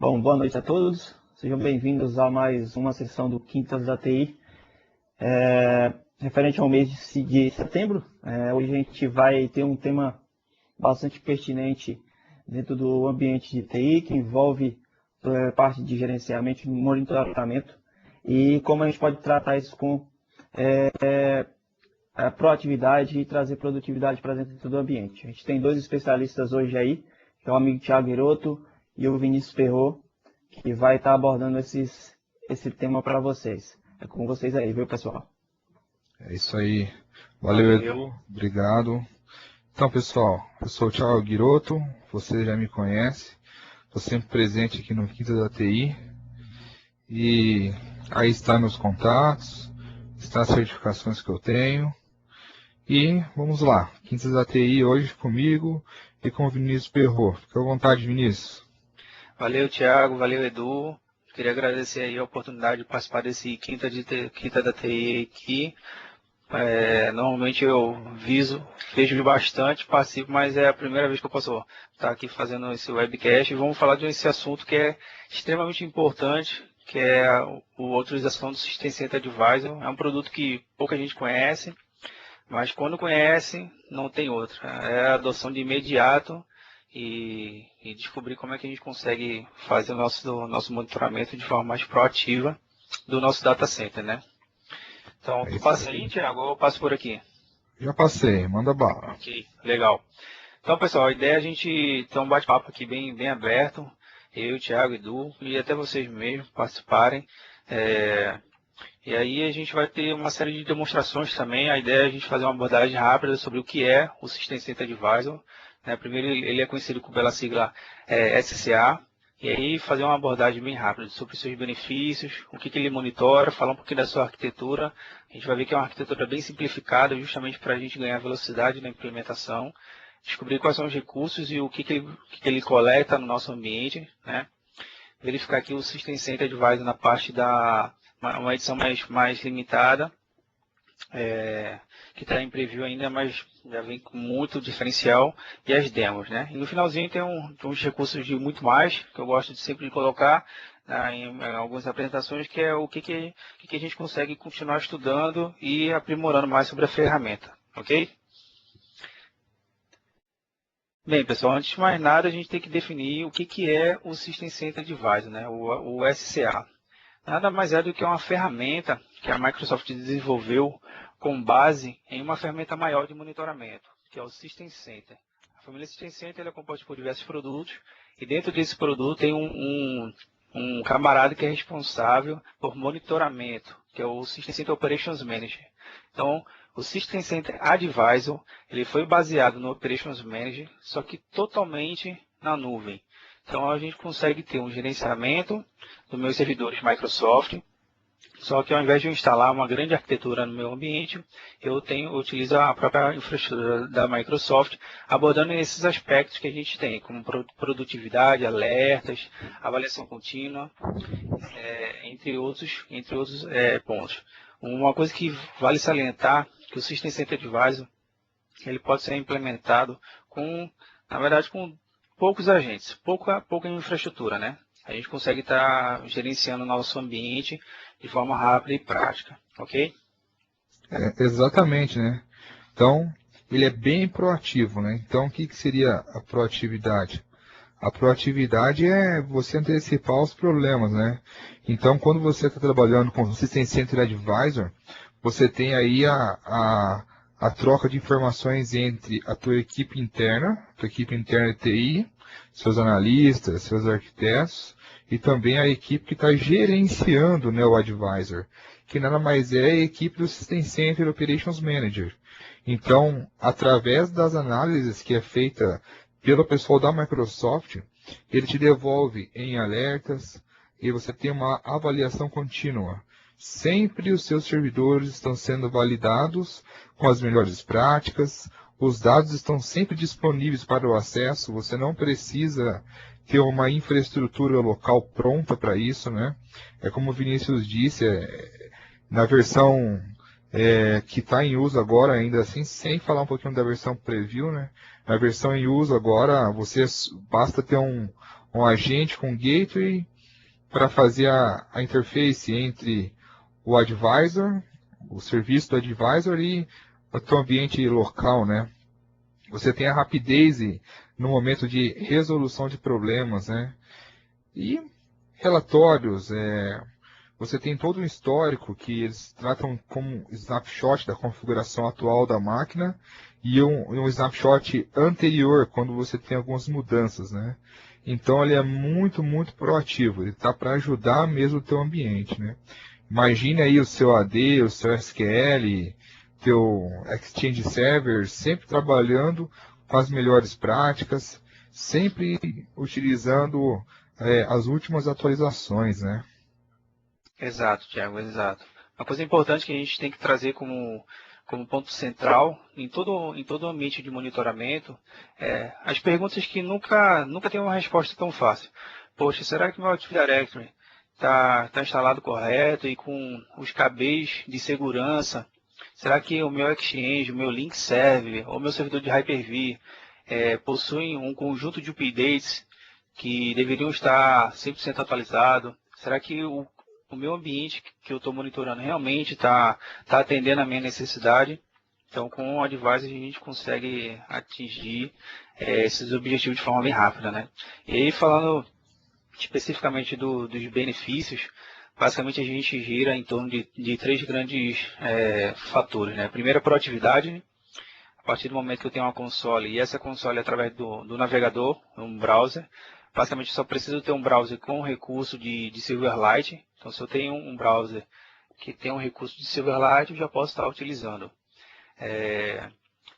Bom, boa noite a todos. Sejam bem-vindos a mais uma sessão do Quintas da TI. Referente ao mês de setembro, hoje a gente vai ter um tema bastante pertinente dentro do ambiente de TI, que envolve parte de gerenciamento e monitoramento, e como a gente pode tratar isso com a proatividade e trazer produtividade para dentro do ambiente. A gente tem dois especialistas hoje aí, que é o amigo Thiago Hiroto e o Vinícius Perrot, que vai estar abordando esse tema para vocês. É com vocês aí, viu, pessoal? É isso aí. Valeu, Edu. Obrigado. Então, pessoal, eu sou o Thiago Hiroto, você já me conhece. Estou sempre presente aqui no Quinta da TI. E aí está meus contatos, está as certificações que eu tenho. E vamos lá, Quinta da TI hoje comigo e com o Vinícius Perrot. Fique à vontade, Vinícius. Valeu, Thiago. Valeu, Edu. Queria agradecer aí a oportunidade de participar desse Quinta da TI aqui. Normalmente eu vejo bastante, participo, mas é a primeira vez que eu posso estar aqui fazendo esse webcast. E vamos falar desse assunto que é extremamente importante, que é a utilização do System Center Advisor. É um produto que pouca gente conhece, mas quando conhece, não tem outro. É a adoção de imediato e descobrir como é que a gente consegue fazer o nosso monitoramento de forma mais proativa do nosso data center, né? Então, tu passa aí, Thiago, ou eu passo por aqui? Já passei, manda bala. Ok, legal. Então, pessoal, a ideia é a gente ter um bate-papo aqui bem aberto, eu, Thiago, Edu, e até vocês mesmos participarem. E aí a gente vai ter uma série de demonstrações também. A ideia é a gente fazer uma abordagem rápida sobre o que é o System Center Advisor. Primeiro, ele é conhecido pela sigla SCA. E aí fazer uma abordagem bem rápida sobre os seus benefícios, o que ele monitora, falar um pouquinho da sua arquitetura. A gente vai ver que é uma arquitetura bem simplificada, justamente para a gente ganhar velocidade na implementação, descobrir quais são os recursos e o que ele coleta no nosso ambiente, né? Verificar aqui o System Center Advisor na parte da uma edição mais limitada, que está em preview ainda, mas já vem com muito diferencial, e as demos, né? E no finalzinho tem uns recursos de muito mais, que eu gosto de sempre de colocar em algumas apresentações, que é o que a gente consegue continuar estudando e aprimorando mais sobre a ferramenta, ok? Bem, pessoal, antes de mais nada, a gente tem que definir o que é o System Center Advisor, né? O SCA. Nada mais é do que uma ferramenta que a Microsoft desenvolveu com base em uma ferramenta maior de monitoramento, que é o System Center. A família System Center é composta por diversos produtos, e dentro desse produto tem um camarada que é responsável por monitoramento, que é o System Center Operations Manager. Então, o System Center Advisor, ele foi baseado no Operations Manager, só que totalmente na nuvem. Então, a gente consegue ter um gerenciamento dos meus servidores Microsoft, só que ao invés de eu instalar uma grande arquitetura no meu ambiente, eu utilizo a própria infraestrutura da Microsoft, abordando esses aspectos que a gente tem, como produtividade, alertas, avaliação contínua, entre outros pontos. Uma coisa que vale salientar, que o System Center Advisor, ele pode ser implementado na verdade, com poucos agentes, pouca infraestrutura, né? A gente consegue estar gerenciando o nosso ambiente de forma rápida e prática, ok? Exatamente, né? Então, ele é bem proativo, né? Então, o que seria a proatividade? A proatividade é você antecipar os problemas, né? Então, quando você está trabalhando com o System Center Advisor, você tem aí a troca de informações entre a tua equipe interna de TI, seus analistas, seus arquitetos, e também a equipe que está gerenciando, né, o Advisor, que nada mais é a equipe do System Center Operations Manager. Então, através das análises que é feita pelo pessoal da Microsoft, ele te devolve em alertas e você tem uma avaliação contínua. Sempre os seus servidores estão sendo validados com as melhores práticas, os dados estão sempre disponíveis para o acesso, você não precisa ter uma infraestrutura local pronta para isso, né? É como o Vinícius disse, na versão que está em uso agora, ainda assim, sem falar um pouquinho da versão preview, né? Na versão em uso agora, basta ter um um agente com gateway para fazer a interface entre o advisor, o serviço do advisor e o teu ambiente local, né? Você tem a rapidez no momento de resolução de problemas, né? E relatórios, você tem todo um histórico que eles tratam como snapshot da configuração atual da máquina e um snapshot anterior, quando você tem algumas mudanças, né? Então ele é muito, muito proativo, ele está para ajudar mesmo o teu ambiente, né? Imagine aí o seu AD, o seu SQL, teu Exchange Server, sempre trabalhando com as melhores práticas, sempre utilizando as últimas atualizações, né? Exato, Thiago, exato. Uma coisa importante que a gente tem que trazer como ponto central em todo o ambiente de monitoramento é as perguntas que nunca tem uma resposta tão fácil. Poxa, será que meu Active Directory está instalado correto e com os KBs de segurança? Será que o meu Exchange, o meu Link Server ou o meu servidor de Hyper-V possuem um conjunto de updates que deveriam estar 100% atualizados? Será que o meu ambiente que eu estou monitorando realmente está atendendo a minha necessidade? Então, com o Advisor, a gente consegue atingir esses objetivos de forma bem rápida, né? E aí, falando especificamente dos benefícios, basicamente a gente gira em torno de três grandes fatores, né? Primeiro, a proatividade. A partir do momento que eu tenho uma console, e essa console é através do navegador, um browser, basicamente só preciso ter um browser com recurso de Silverlight. Então, se eu tenho um browser que tem um recurso de Silverlight, eu já posso estar utilizando.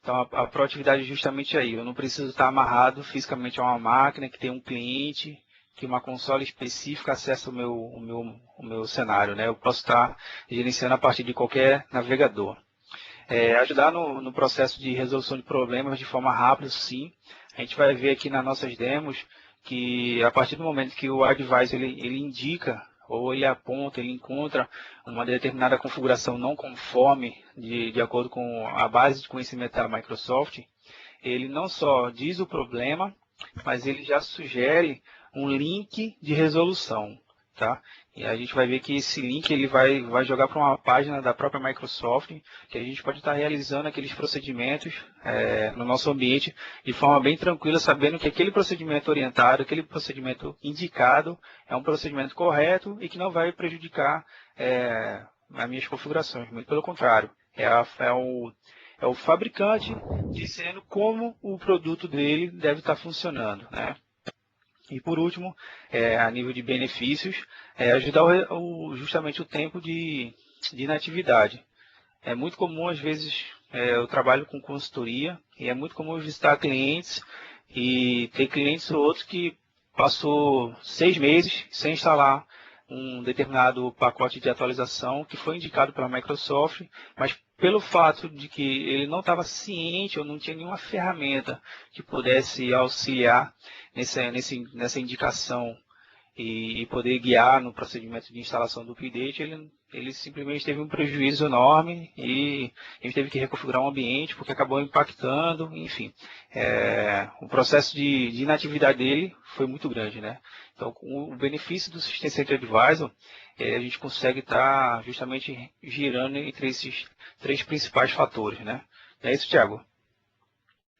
Então, a proatividade é justamente aí. Eu não preciso estar amarrado fisicamente a uma máquina que tem um cliente, que uma console específica acessa o meu cenário, né? Eu posso estar gerenciando a partir de qualquer navegador. Ajudar no processo de resolução de problemas de forma rápida, sim. A gente vai ver aqui nas nossas demos que a partir do momento que o Advisor ele indica ou ele aponta, ele encontra uma determinada configuração não conforme de acordo com a base de conhecimento da Microsoft, ele não só diz o problema, mas ele já sugere um link de resolução, tá? E a gente vai ver que esse link ele vai jogar para uma página da própria Microsoft, que a gente pode estar realizando aqueles procedimentos no nosso ambiente de forma bem tranquila, sabendo que aquele procedimento orientado, aquele procedimento indicado é um procedimento correto e que não vai prejudicar as minhas configurações. Muito pelo contrário, é o fabricante dizendo como o produto dele deve estar funcionando, né? E por último, a nível de benefícios, ajudar justamente o tempo de inatividade. É muito comum, às vezes, eu trabalho com consultoria e é muito comum visitar clientes e ter clientes ou outros que passou 6 meses sem instalar um determinado pacote de atualização que foi indicado pela Microsoft, mas pelo fato de que ele não estava ciente ou não tinha nenhuma ferramenta que pudesse auxiliar nessa indicação e poder guiar no procedimento de instalação do update, ele simplesmente teve um prejuízo enorme e a gente teve que reconfigurar um ambiente porque acabou impactando, enfim. O processo de inatividade dele foi muito grande, né? Então, com o benefício do System Center Advisor, a gente consegue estar justamente girando entre esses 3 principais fatores, né? É isso, Thiago?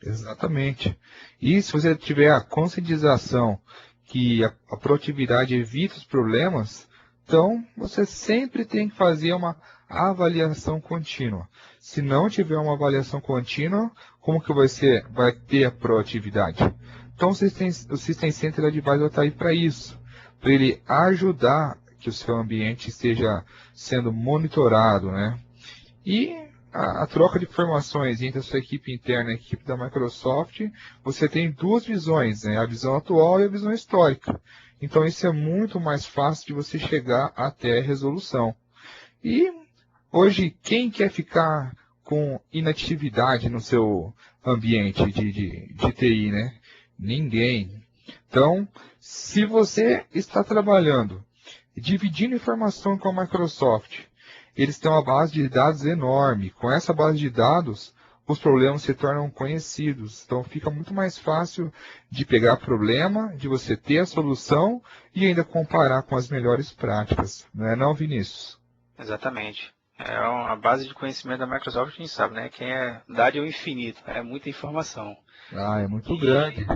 Exatamente. E se você tiver a conscientização que a proatividade evita os problemas, então você sempre tem que fazer uma avaliação contínua. Se não tiver uma avaliação contínua, como que vai ter a proatividade? Então o System Center Advisor está aí para isso, para ele ajudar que o seu ambiente esteja sendo monitorado, né? E a troca de informações entre a sua equipe interna e a equipe da Microsoft, você tem 2 visões, né? A visão atual e a visão histórica. Então isso é muito mais fácil de você chegar até a resolução. E hoje, quem quer ficar com inatividade no seu ambiente de TI, né? Ninguém. Então, se você está trabalhando, dividindo informação com a Microsoft, eles têm uma base de dados enorme. Com essa base de dados, os problemas se tornam conhecidos. Então fica muito mais fácil de pegar problema, de você ter a solução e ainda comparar com as melhores práticas. Não é não, Vinícius? Exatamente. A base de conhecimento da Microsoft, a gente sabe, né? Quem é dado é o infinito, é muita informação. Ah, é muito grande.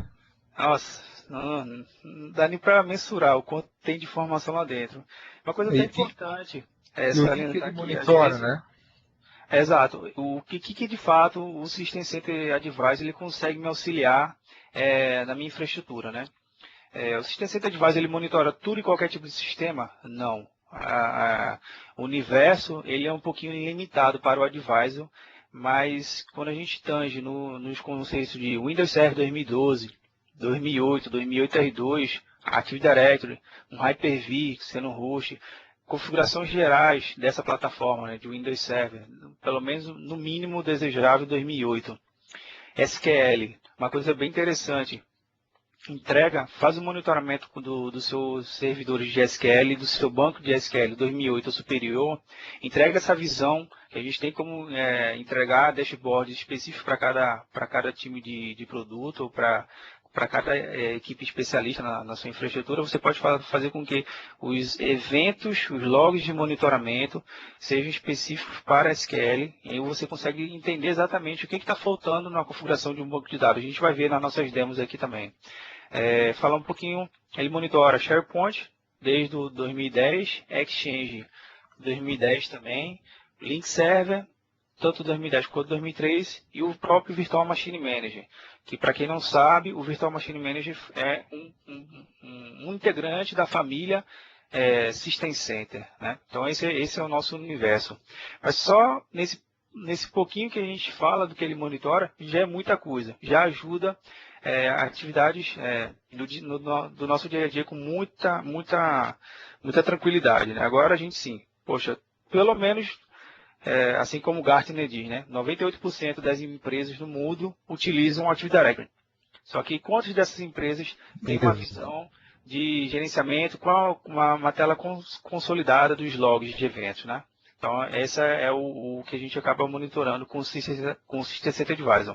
Nossa, não dá nem para mensurar o quanto tem de informação lá dentro. Uma coisa até E, importante e o que salientar ele aqui, às monitora, vezes, né? exato, o que de fato o System Center Advisor ele consegue me auxiliar na minha infraestrutura, né? O System Center Advisor ele monitora tudo e qualquer tipo de sistema? Não. O universo ele é um pouquinho limitado para o Advisor, mas quando a gente tange nos conceitos de Windows Server 2012, 2008, 2008 R2, Active Directory, um Hyper-V sendo um host, configurações gerais dessa plataforma, né, de Windows Server, pelo menos no mínimo desejável 2008. SQL, uma coisa bem interessante, faz o monitoramento dos seus servidores de SQL, do seu banco de SQL 2008 ou superior, entrega essa visão que a gente tem como entregar dashboards específicos para cada time de produto ou para cada equipe especialista na sua infraestrutura. Você pode fazer com que os eventos, os logs de monitoramento sejam específicos para SQL e aí você consegue entender exatamente o que está faltando na configuração de um banco de dados. A gente vai ver nas nossas demos aqui também. Falar um pouquinho, ele monitora SharePoint desde o 2010, Exchange 2010 também, Link Server, tanto 2010 quanto 2013, e o próprio Virtual Machine Manager, que para quem não sabe, o Virtual Machine Manager é um integrante da família System Center, né? Então esse é o nosso universo. Mas só nesse pouquinho que a gente fala do que ele monitora, já é muita coisa, já ajuda atividades do nosso dia a dia com muita tranquilidade, né? Agora a gente sim, poxa, pelo menos, assim como o Gartner diz, né? 98% das empresas do mundo utilizam o Active Directory. Só que quantas dessas empresas têm uma visão de gerenciamento com uma tela consolidada dos logs de eventos, né? Então, esse é o que a gente acaba monitorando com o System Center Advisor.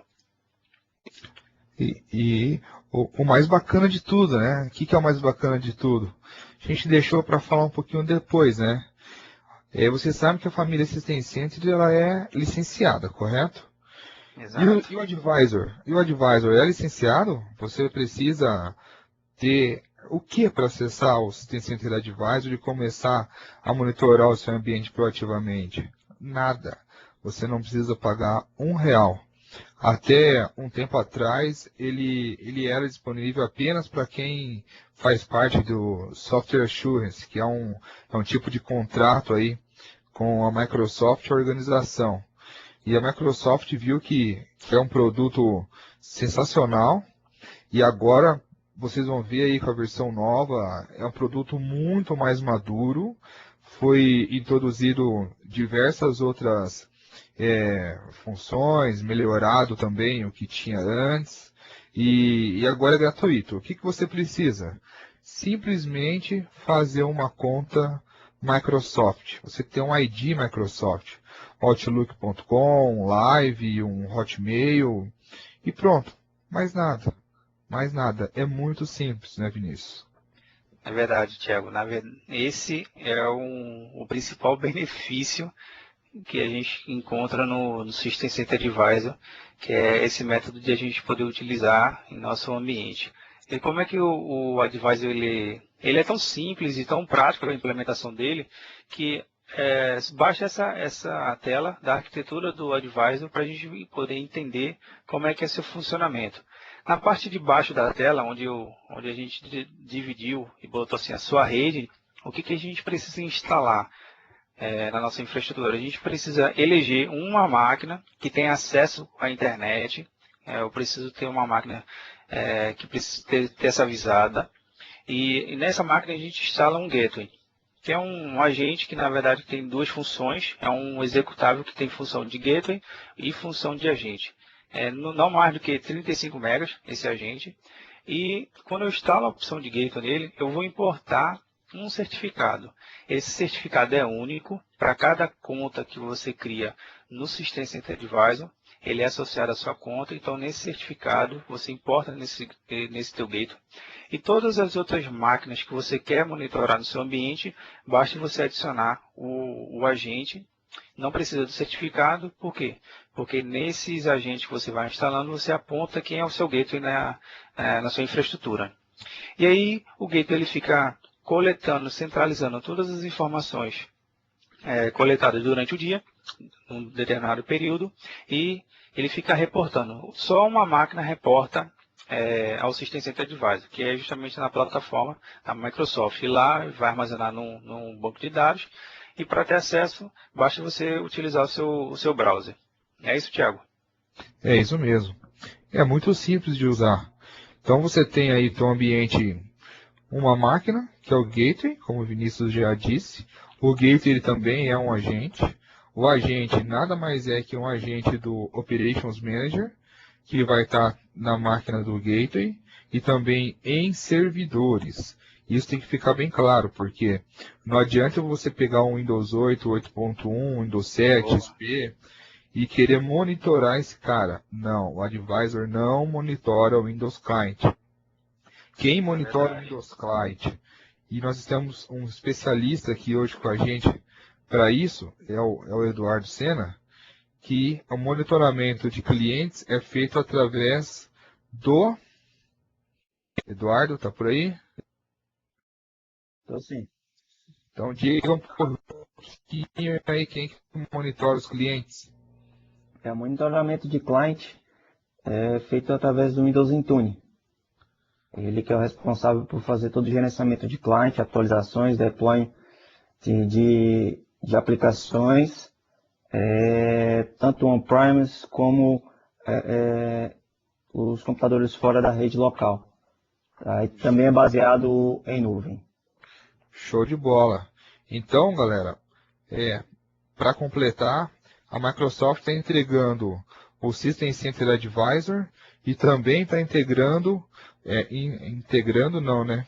E o mais bacana de tudo, né? O que é o mais bacana de tudo? A gente deixou para falar um pouquinho depois, né? Você sabe que a família System Center ela é licenciada, correto? Exato. E o Advisor? E o Advisor é licenciado? Você precisa ter o que para acessar o System Center Advisor e começar a monitorar o seu ambiente proativamente? Nada. Você não precisa pagar R$1. Até um tempo atrás, ele era disponível apenas para quem faz parte do Software Assurance, que é um tipo de contrato aí com a Microsoft e a organização. E a Microsoft viu que é um produto sensacional e agora vocês vão ver aí com a versão nova, é um produto muito mais maduro, foi introduzido diversas outras funções, melhorado também o que tinha antes, e agora é gratuito. O que você precisa? Simplesmente fazer uma conta Microsoft. Você tem um ID Microsoft, Outlook.com, Live, um Hotmail, e pronto. Mais nada. Mais nada. É muito simples, né, Vinícius? É verdade, Thiago. Esse é o principal benefício que a gente encontra no System Center Advisor, que é esse método de a gente poder utilizar em nosso ambiente. E como é que o Advisor ele é tão simples e tão prático a implementação dele, que basta essa tela da arquitetura do Advisor para a gente poder entender como é que é seu funcionamento. Na parte de baixo da tela, onde a gente dividiu e botou assim a sua rede, o que a gente precisa instalar na nossa infraestrutura? A gente precisa eleger uma máquina que tenha acesso à internet. Eu preciso ter uma máquina que precisa ter essa visada. E nessa máquina a gente instala um gateway, que é um agente que na verdade tem duas funções. É um executável que tem função de gateway e função de agente. Não mais do que 35 megas esse agente. E quando eu instalo a opção de gateway nele, eu vou importar um certificado. Esse certificado é único para cada conta que você cria no System Center Advisor. ele é associado à sua conta, então nesse certificado você importa nesse teu gateway. E todas as outras máquinas que você quer monitorar no seu ambiente, basta você adicionar o agente. Não precisa do certificado, por quê? Porque nesses agentes que você vai instalando, você aponta quem é o seu gateway na sua infraestrutura. E aí o gateway ele fica coletando, centralizando todas as informações coletadas durante o dia, num determinado período, e ele fica reportando. Só uma máquina reporta ao System Center Advisor, que é justamente na plataforma da Microsoft. E lá vai armazenar num banco de dados, e para ter acesso, basta você utilizar o seu browser. É isso, Thiago? É isso mesmo. É muito simples de usar. Então você tem aí no ambiente uma máquina, que é o gateway, como o Vinícius já disse. O gateway ele também é um agente. O agente nada mais é que um agente do Operations Manager, que vai estar na máquina do gateway e também em servidores. Isso tem que ficar bem claro, porque não adianta você pegar um Windows 8, 8.1, Windows 7, XP e querer monitorar esse cara. Não, o Advisor não monitora o Windows Client. Quem monitora o Windows Client, e nós temos um especialista aqui hoje com a gente para isso, é o Eduardo Sena, que o monitoramento de clientes é feito através do... Eduardo, está por aí? Então, sim. Então, diga um pouquinho aí quem monitora os clientes. O monitoramento de client é feito através do Windows Intune. Ele que é o responsável por fazer todo o gerenciamento de client, atualizações, deploy de aplicações, tanto on-premise como os computadores fora da rede local. Tá? E também é baseado em nuvem. Show de bola. Então, galera, para completar, a Microsoft está entregando o System Center Advisor e também está integrando, integrando não, né?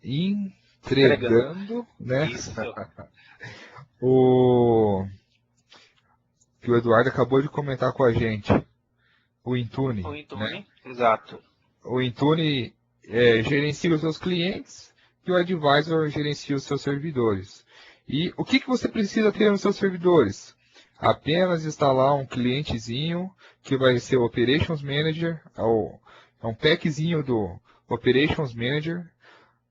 Entregando, né? Isso. O que o Eduardo acabou de comentar com a gente, o Intune. O Intune, né? exato. O Intune gerencia os seus clientes e o Advisor gerencia os seus servidores. E o que você precisa ter nos seus servidores? Apenas instalar um clientezinho que vai ser o Operations Manager, é um packzinho do Operations Manager.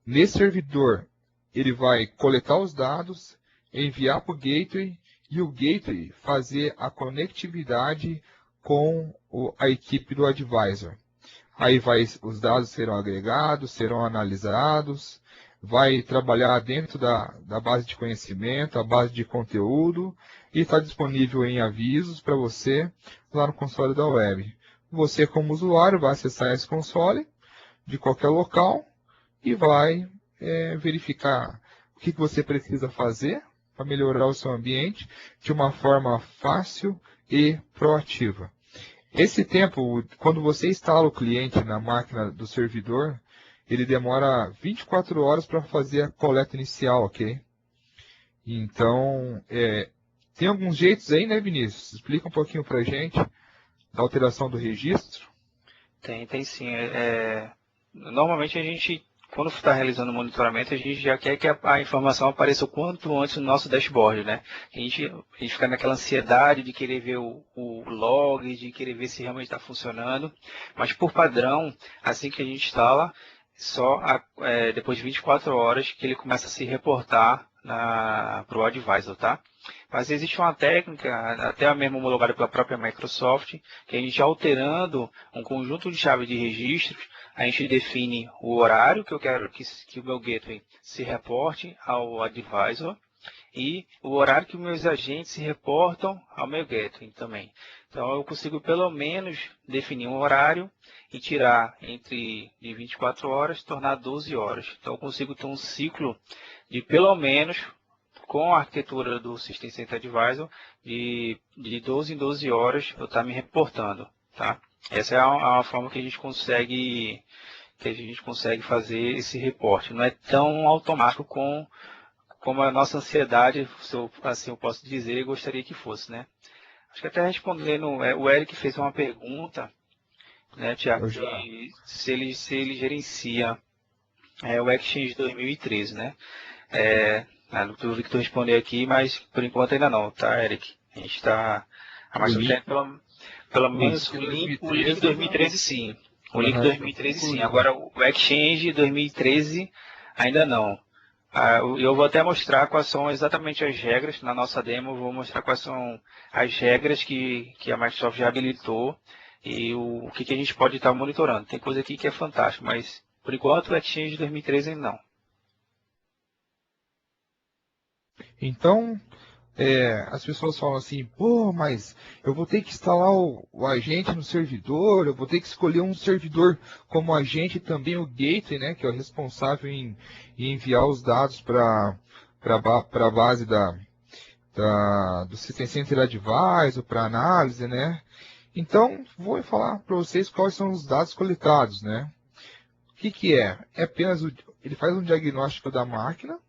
Nesse servidor, ele vai coletar os dados, enviar para o Gateway e o Gateway fazer a conectividade com a equipe do Advisor. Aí os dados serão agregados, serão analisados, vai trabalhar dentro da base de conhecimento, a base de conteúdo, e está disponível em avisos para você lá no console da web. Você, como usuário, vai acessar esse console de qualquer local e vai verificar o que você precisa fazer para melhorar o seu ambiente de uma forma fácil e proativa. Esse tempo, quando você instala o cliente na máquina do servidor, ele demora 24 horas para fazer a coleta inicial, ok? Então, tem alguns jeitos aí, né, Vinícius? Explica um pouquinho para a gente da alteração do registro. Tem sim. Normalmente a gente, quando está realizando o monitoramento, a gente já quer que a informação apareça o quanto antes no nosso dashboard, né? A gente fica naquela ansiedade de querer ver o log, de querer ver se realmente está funcionando. Mas por padrão, assim que a gente instala, só depois de 24 horas que ele começa a se reportar para o Advisor, tá? Mas existe uma técnica, até mesmo homologada pela própria Microsoft, que a gente alterando um conjunto de chaves de registros, a gente define o horário que eu quero que o meu gateway se reporte ao Advisor e o horário que os meus agentes se reportam ao meu gateway também. Então eu consigo pelo menos definir um horário e tirar de 24 horas, tornar 12 horas. Então eu consigo ter um ciclo de pelo menos, com a arquitetura do System Center Advisor, de 12 em 12 horas eu estar me reportando. Tá? Essa é uma forma que a gente consegue fazer esse reporte. Não é tão automático como a nossa ansiedade, se eu, assim eu posso dizer, gostaria que fosse, né? Acho que até respondendo, o Eric fez uma pergunta, né, Tiago, se ele gerencia o Exchange 2013, né? Eu vi que tu respondeu aqui, mas por enquanto ainda não, tá, Eric? A gente está... A Microsoft tem pelo menos o link 2013 sim. O link 2013 sim. Agora o Exchange 2013 ainda não. Eu vou até mostrar quais são exatamente as regras na nossa demo. Vou mostrar quais são as regras que a Microsoft já habilitou e o que a gente pode estar monitorando. Tem coisa aqui que é fantástico, mas por enquanto o Exchange 2013 ainda não. Então, as pessoas falam assim, pô, mas eu vou ter que instalar o agente no servidor, eu vou ter que escolher um servidor como agente e também o gateway, né, que é o responsável em enviar os dados para a base do System Center Advisor, para análise, né. Então, vou falar para vocês quais são os dados coletados, né. O que é? É apenas ele faz um diagnóstico da máquina,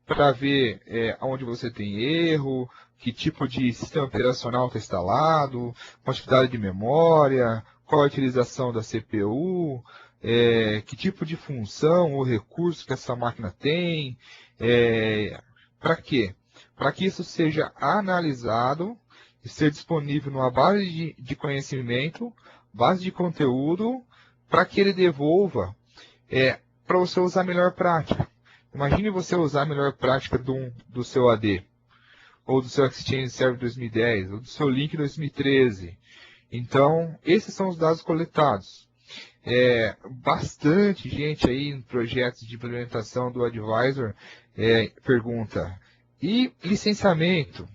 para ver onde você tem erro, que tipo de sistema operacional está instalado, quantidade de memória, qual a utilização da CPU, que tipo de função ou recurso que essa máquina tem. Para quê? Para que isso seja analisado e ser disponível numa base de conhecimento, base de conteúdo, para que ele devolva para você usar a melhor prática. Imagine você usar a melhor prática do seu AD, ou do seu Exchange Server 2010, ou do seu Link 2013. Então, esses são os dados coletados. Bastante gente aí em projetos de implementação do Advisor pergunta, e licenciamento?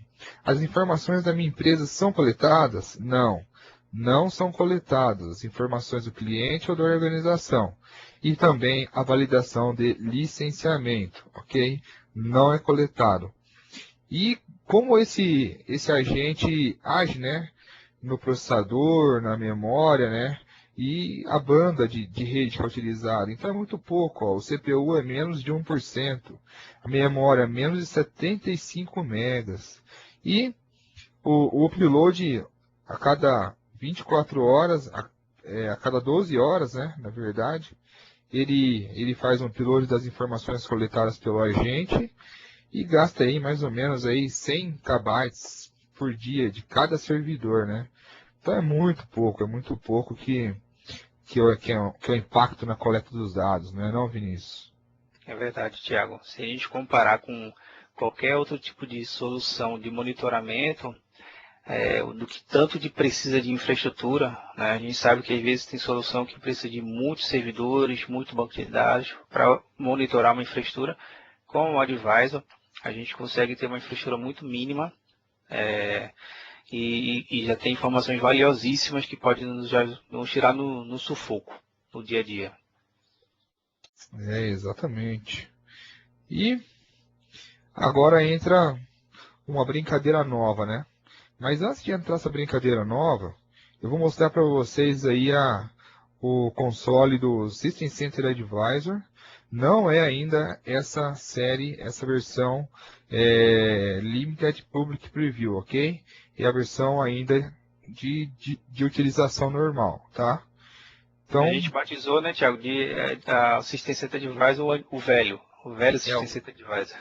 As informações da minha empresa são coletadas? Não, não são coletadas as informações do cliente ou da organização. E também a validação de licenciamento, ok? Não é coletado. E como esse agente age, né, no processador, na memória, né, e a banda de rede que é utilizada. Então é muito pouco, ó. O CPU é menos de 1%, a memória é menos de 75 megas. E o upload a cada 24 horas, a cada 12 horas, né, na verdade, ele faz um upload das informações coletadas pelo agente e gasta aí mais ou menos aí 100 KB por dia de cada servidor, né? Então é muito pouco que é o impacto na coleta dos dados, não é não, Vinícius? É verdade, Tiago. Se a gente comparar com qualquer outro tipo de solução de monitoramento, do que tanto de precisa de infraestrutura, né? A gente sabe que às vezes tem solução que precisa de muitos servidores, muito banco de dados para monitorar uma infraestrutura. Com o Advisor, a gente consegue ter uma infraestrutura muito mínima e já tem informações valiosíssimas que podem nos tirar no sufoco, no dia a dia. Exatamente. E agora entra uma brincadeira nova, né? Mas antes de entrar essa brincadeira nova, eu vou mostrar para vocês aí o console do System Center Advisor. Não é ainda essa série, essa versão Limited Public Preview, ok? É a versão ainda de utilização normal, tá? Então, a gente batizou, né, Tiago, o System Center Advisor o velho System Center Advisor.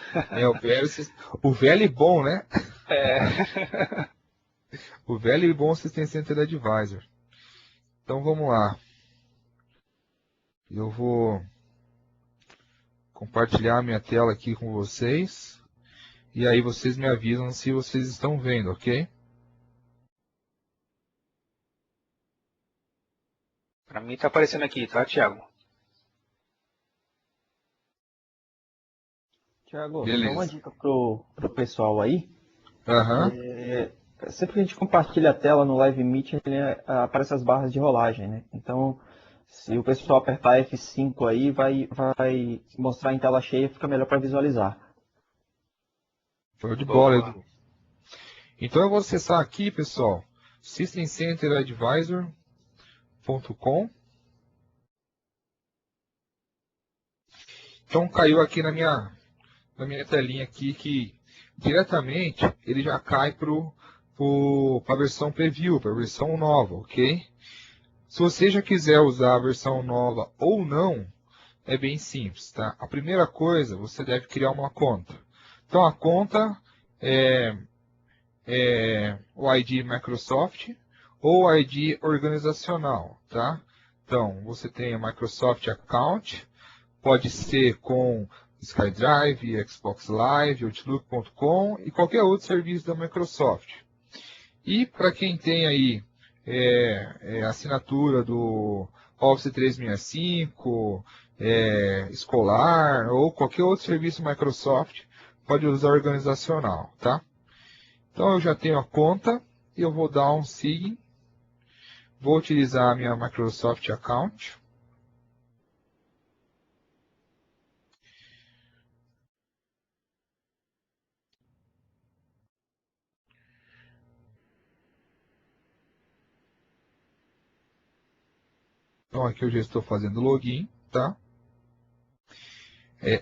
O velho e bom, né? É. O velho e bom System Center Advisor. Então vamos lá. Eu vou compartilhar minha tela aqui com vocês. E aí vocês me avisam se vocês estão vendo, ok? Para mim tá aparecendo aqui, tá, Tiago? Tiago, Beleza. só uma dica pro pessoal aí. Aham. Sempre que a gente compartilha a tela no Live Meet, aparece as barras de rolagem, né? Então, se o pessoal apertar F5 aí, vai mostrar em tela cheia, fica melhor para visualizar. Show de bola, Boa. Edu. Então eu vou acessar aqui, pessoal, systemcenteradvisor.com. Então caiu aqui na minha telinha aqui que diretamente ele já cai para o para a versão preview, para a versão nova, ok? Se você já quiser usar a versão nova ou não, é bem simples, tá? A primeira coisa, você deve criar uma conta. Então, a conta é o ID Microsoft ou ID organizacional, tá? Então, você tem a Microsoft Account, pode ser com SkyDrive, Xbox Live, Outlook.com e qualquer outro serviço da Microsoft. E para quem tem aí assinatura do Office 365, escolar ou qualquer outro serviço Microsoft, pode usar organizacional, tá? Então eu já tenho a conta e eu vou dar um sign. Vou utilizar a minha Microsoft Account. Então aqui eu já estou fazendo login, tá?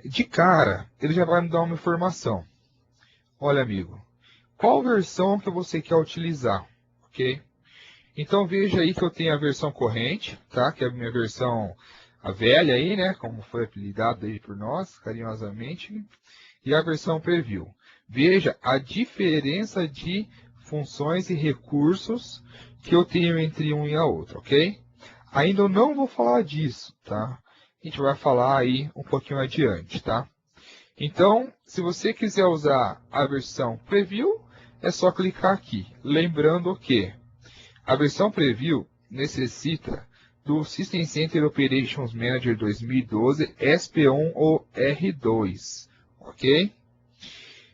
De cara, ele já vai me dar uma informação. Olha, amigo, qual versão que você quer utilizar, ok? Então veja aí que eu tenho a versão corrente, tá? Que é a minha versão, a velha aí, né? Como foi apelidada aí por nós, carinhosamente. E a versão preview. Veja a diferença de funções e recursos que eu tenho entre um e a outra, ok? Ainda eu não vou falar disso, tá? A gente vai falar aí um pouquinho adiante, tá? Então, se você quiser usar a versão preview, é só clicar aqui. Lembrando que a versão preview necessita do System Center Operations Manager 2012 SP1 ou R2, ok?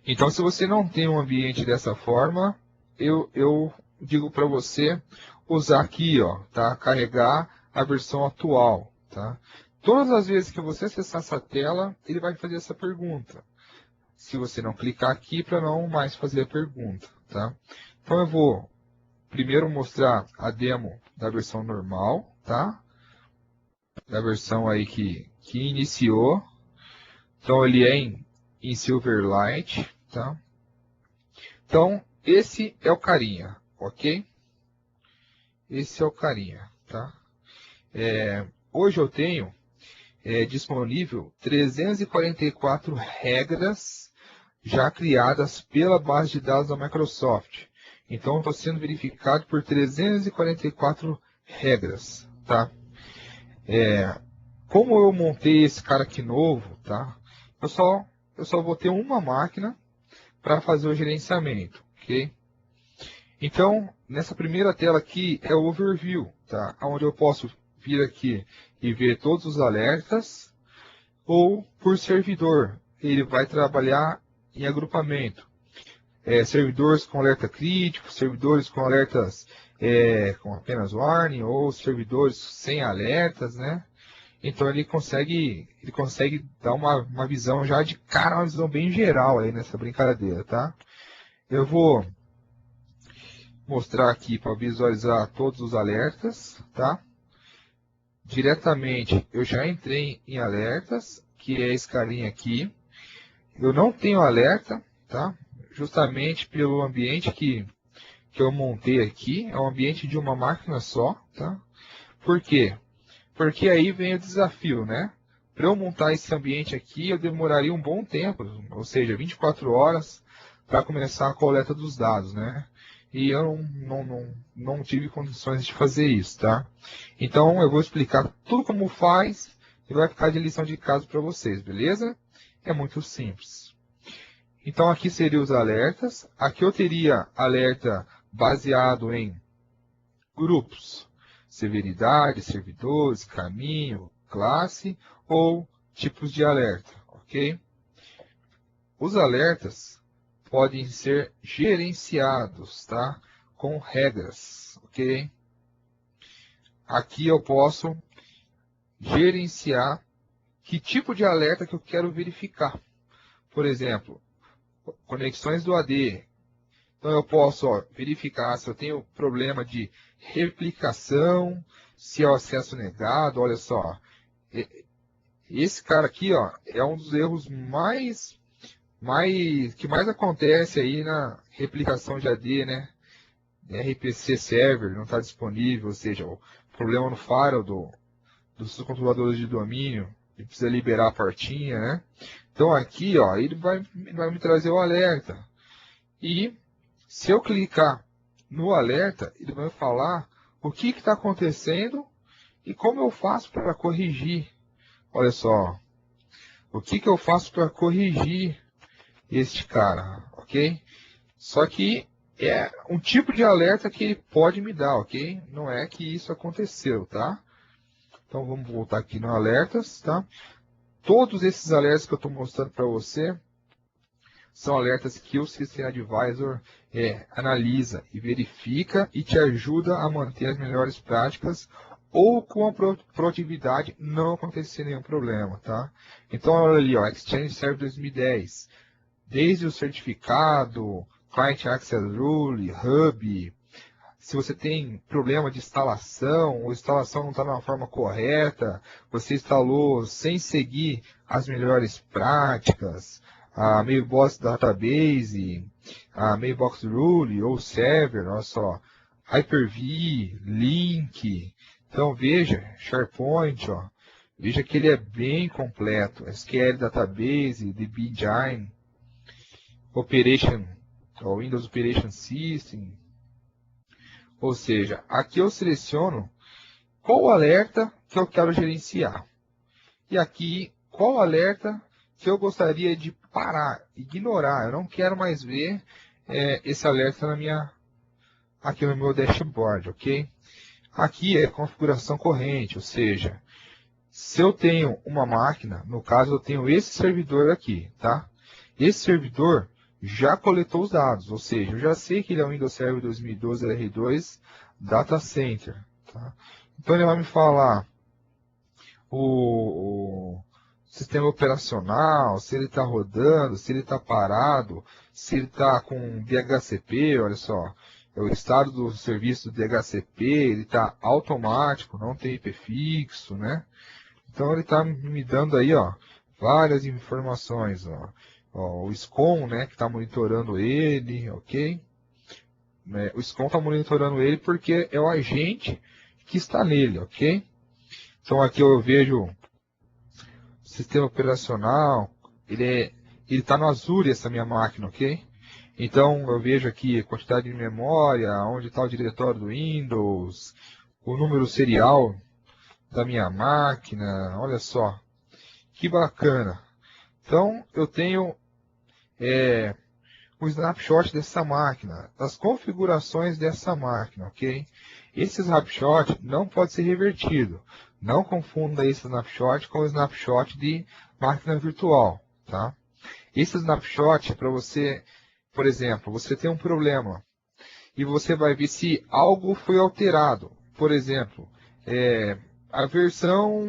Então, se você não tem um ambiente dessa forma, eu digo para você usar aqui, ó, tá? Carregar a versão atual, tá? Todas as vezes que você acessar essa tela, ele vai fazer essa pergunta. Se você não clicar aqui, para não mais fazer a pergunta, tá? Então, eu vou primeiro mostrar a demo da versão normal, tá? Da versão aí que iniciou. Então, ele é em Silverlight, tá? Então, esse é o carinha, ok? Esse é o carinha, tá? Hoje eu tenho disponível 344 regras já criadas pela base de dados da Microsoft. Então, estou sendo verificado por 344 regras, tá? Como eu montei esse cara aqui novo, tá? Eu só vou ter uma máquina para fazer o gerenciamento, ok? Então, nessa primeira tela aqui é o overview, tá? Onde eu posso vir aqui e ver todos os alertas, ou por servidor. Ele vai trabalhar em agrupamento. Servidores com alerta crítico, servidores com alertas com apenas warning, ou servidores sem alertas, né? Então ele consegue dar uma visão já de cara, uma visão bem geral aí nessa brincadeira, tá? Eu vou mostrar aqui para visualizar todos os alertas, tá? Diretamente eu já entrei em alertas, que é esse carinha aqui. Eu não tenho alerta, tá? Justamente pelo ambiente que eu montei aqui, é um ambiente de uma máquina só, tá? Por quê? Porque aí vem o desafio, né? Para eu montar esse ambiente aqui, eu demoraria um bom tempo, ou seja, 24 horas, para começar a coleta dos dados, né? E eu não tive condições de fazer isso, tá? Então, eu vou explicar tudo como faz e vai ficar de lição de casa para vocês, beleza? É muito simples. Então, aqui seriam os alertas. Aqui eu teria alerta baseado em grupos, severidade, servidores, caminho, classe ou tipos de alerta, ok? Os alertas podem ser gerenciados, tá? Com regras, ok? Aqui eu posso gerenciar que tipo de alerta que eu quero verificar. Por exemplo, conexões do AD. Então eu posso verificar se eu tenho problema de replicação, se é o acesso negado. Olha só, esse cara aqui, ó, é um dos erros que mais acontece aí na replicação de AD, né? RPC Server não está disponível, ou seja, o problema no firewall dos controladores de domínio, ele precisa liberar a portinha, né? Então aqui, ó, ele vai me trazer o alerta. E se eu clicar no alerta, ele vai falar o que está acontecendo e como eu faço para corrigir. Olha só, o que eu faço para corrigir este cara, ok? Só que é um tipo de alerta que ele pode me dar, ok? Não é que isso aconteceu, tá? Então vamos voltar aqui no alertas, tá? Todos esses alertas que eu estou mostrando para você são alertas que o System Advisor analisa e verifica e te ajuda a manter as melhores práticas ou com a produtividade não acontecer nenhum problema, tá? Então olha ali, ó, Exchange Server 2010, desde o certificado, Client Access Rule, Hub, se você tem problema de instalação, ou a instalação não está na forma correta, você instalou sem seguir as melhores práticas, a Mailbox Database, a Mailbox Rule ou Server, olha só, Hyper-V, Link. Então veja, SharePoint, ó, veja que ele é bem completo. SQL Database, DB Engine, Operation, ó, Windows Operation System. Ou seja, aqui eu seleciono qual o alerta que eu quero gerenciar. E aqui, qual o alerta que eu gostaria de parar, ignorar. Eu não quero mais ver esse alerta aqui no meu dashboard, ok? Aqui é configuração corrente, ou seja, se eu tenho uma máquina, no caso eu tenho esse servidor aqui, tá? Esse servidor já coletou os dados, ou seja, eu já sei que ele é o Windows Server 2012 LR2 Data Center, tá? Então ele vai me falar o sistema operacional, se ele está rodando, se ele está parado, se ele está com DHCP, olha só, é o estado do serviço do DHCP, ele está automático, não tem IP fixo, né? Então ele está me dando aí, ó, várias informações, ó. Ó, o SCOM, né, que está monitorando ele, ok? O SCOM está monitorando ele porque é o agente que está nele, ok? Então aqui eu vejo sistema operacional, ele está no Azure essa minha máquina, ok? Então eu vejo aqui a quantidade de memória, onde está o diretório do Windows, o número serial da minha máquina, olha só, que bacana. Então eu tenho o snapshot dessa máquina, das configurações dessa máquina, ok? Esse snapshot não pode ser revertido. Não confunda esse snapshot com o snapshot de máquina virtual, tá? Esse snapshot é para você, por exemplo, você tem um problema e você vai ver se algo foi alterado. Por exemplo, a versão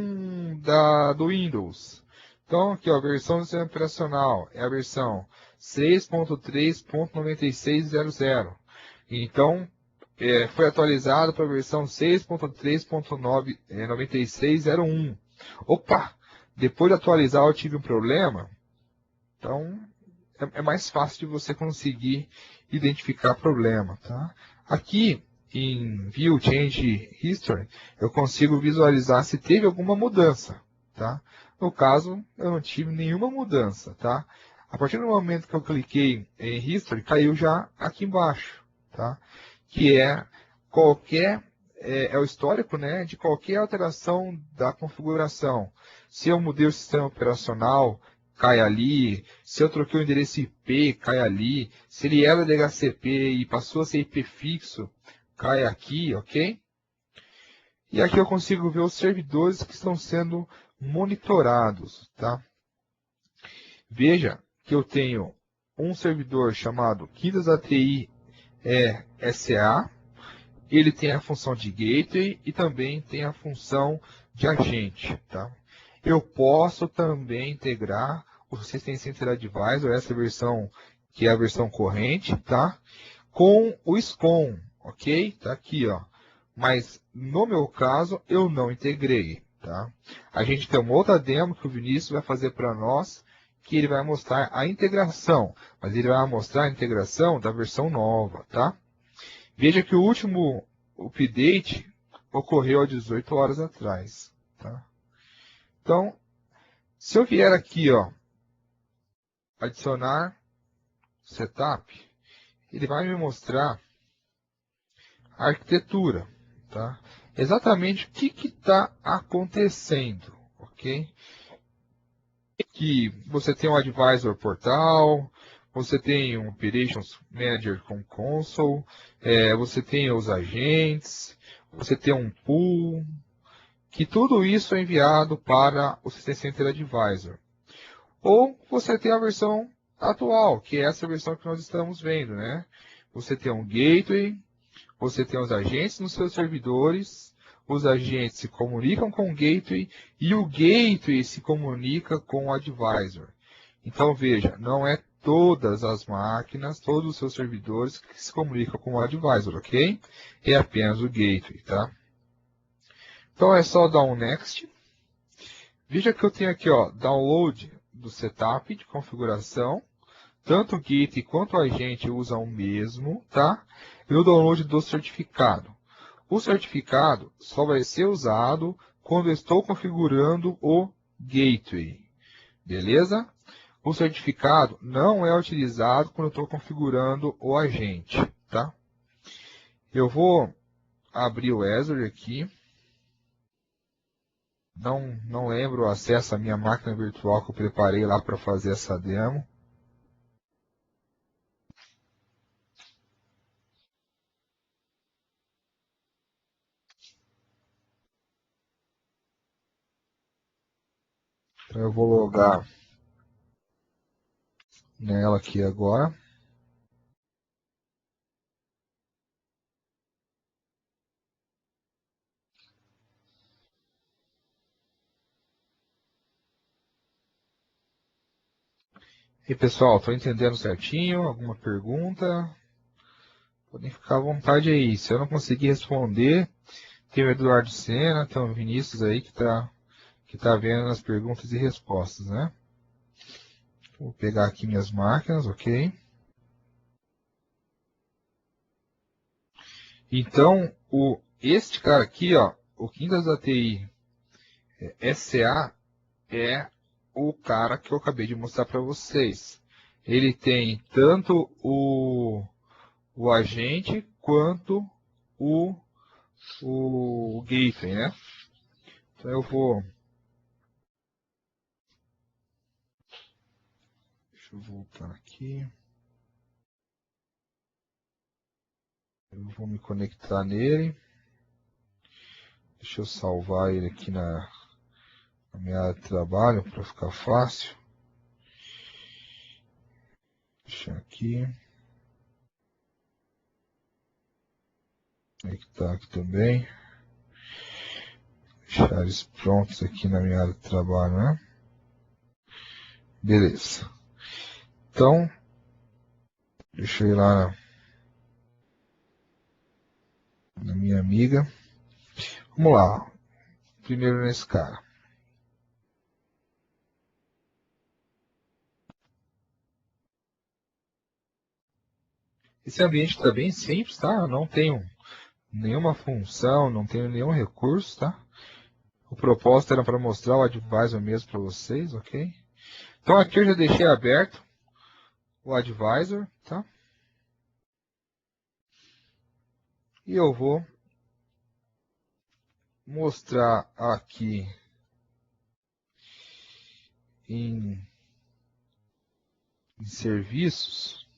do Windows. Então, aqui, ó, a versão do sistema operacional é a versão 6.3.9600. Então, foi atualizado para a versão 6.3.9601. Opa! Depois de atualizar eu tive um problema. Então, é mais fácil de você conseguir identificar problema. Tá? Aqui, em View Change History, eu consigo visualizar se teve alguma mudança. Tá? No caso, eu não tive nenhuma mudança. Tá? A partir do momento que eu cliquei em History, caiu já aqui embaixo. Tá? Que é o histórico, né, de qualquer alteração da configuração. Se eu mudei o sistema operacional, cai ali. Se eu troquei o endereço IP, cai ali. Se ele era DHCP e passou a ser IP fixo, cai aqui, ok? E aqui eu consigo ver os servidores que estão sendo monitorados, tá? Veja que eu tenho um servidor chamado Quintas ATI SA, ele tem a função de gateway e também tem a função de agente. Tá? Eu posso também integrar o System Center Advisor, essa versão que é a versão corrente, tá? Com o SCOM, ok? Tá aqui, ó. Mas no meu caso eu não integrei. Tá? A gente tem uma outra demo que o Vinícius vai fazer para nós, que ele vai mostrar a integração, mas ele vai mostrar a integração da versão nova, tá? Veja que o último update ocorreu há 18 horas atrás. Tá? Então, se eu vier aqui, ó, adicionar setup, ele vai me mostrar a arquitetura. Tá? Exatamente o que está acontecendo. Ok? Que você tem um Advisor Portal, você tem um Operations Manager com Console, você tem os agentes, você tem um pool, que tudo isso é enviado para o System Center Advisor. Ou você tem a versão atual, que é essa versão que nós estamos vendo, né? Você tem um gateway, você tem os agentes nos seus servidores, os agentes se comunicam com o gateway e o gateway se comunica com o advisor. Então veja, não é todas as máquinas, todos os seus servidores que se comunicam com o advisor, ok? É apenas o gateway, tá? Então é só dar um next. Veja que eu tenho aqui, ó, download do setup de configuração. Tanto o Git quanto o agente usam o mesmo, tá? E o download do certificado. O certificado só vai ser usado quando eu estou configurando o gateway, beleza? O certificado não é utilizado quando eu estou configurando o agente, tá? Eu vou abrir o Azure aqui. Não lembro o acesso à minha máquina virtual que eu preparei lá para fazer essa demo. Então eu vou logar nela aqui agora. E pessoal, estou entendendo certinho? Alguma pergunta? Podem ficar à vontade aí. Se eu não conseguir responder, tem o Eduardo Sena, tem o Vinícius aí que tá vendo as perguntas e respostas, né? Vou pegar aqui minhas máquinas, ok? Então, este cara aqui, ó, o Quintas da TI SA é o cara que eu acabei de mostrar para vocês. Ele tem tanto o agente quanto o gateway, né? Então eu vou... Deixa eu voltar aqui. Eu vou me conectar nele. Deixa eu salvar ele aqui na minha área de trabalho para ficar fácil. Deixa aqui. Conectar aqui também. Deixar eles prontos aqui na minha área de trabalho, né? Beleza. Então, deixa eu ir lá na minha amiga. Vamos lá. Primeiro nesse cara. Esse ambiente está bem simples, tá? Eu não tenho nenhuma função, não tenho nenhum recurso, tá? O propósito era para mostrar o advisor mesmo para vocês, ok? Então aqui eu já deixei aberto o advisor, tá? E eu vou mostrar aqui em serviços.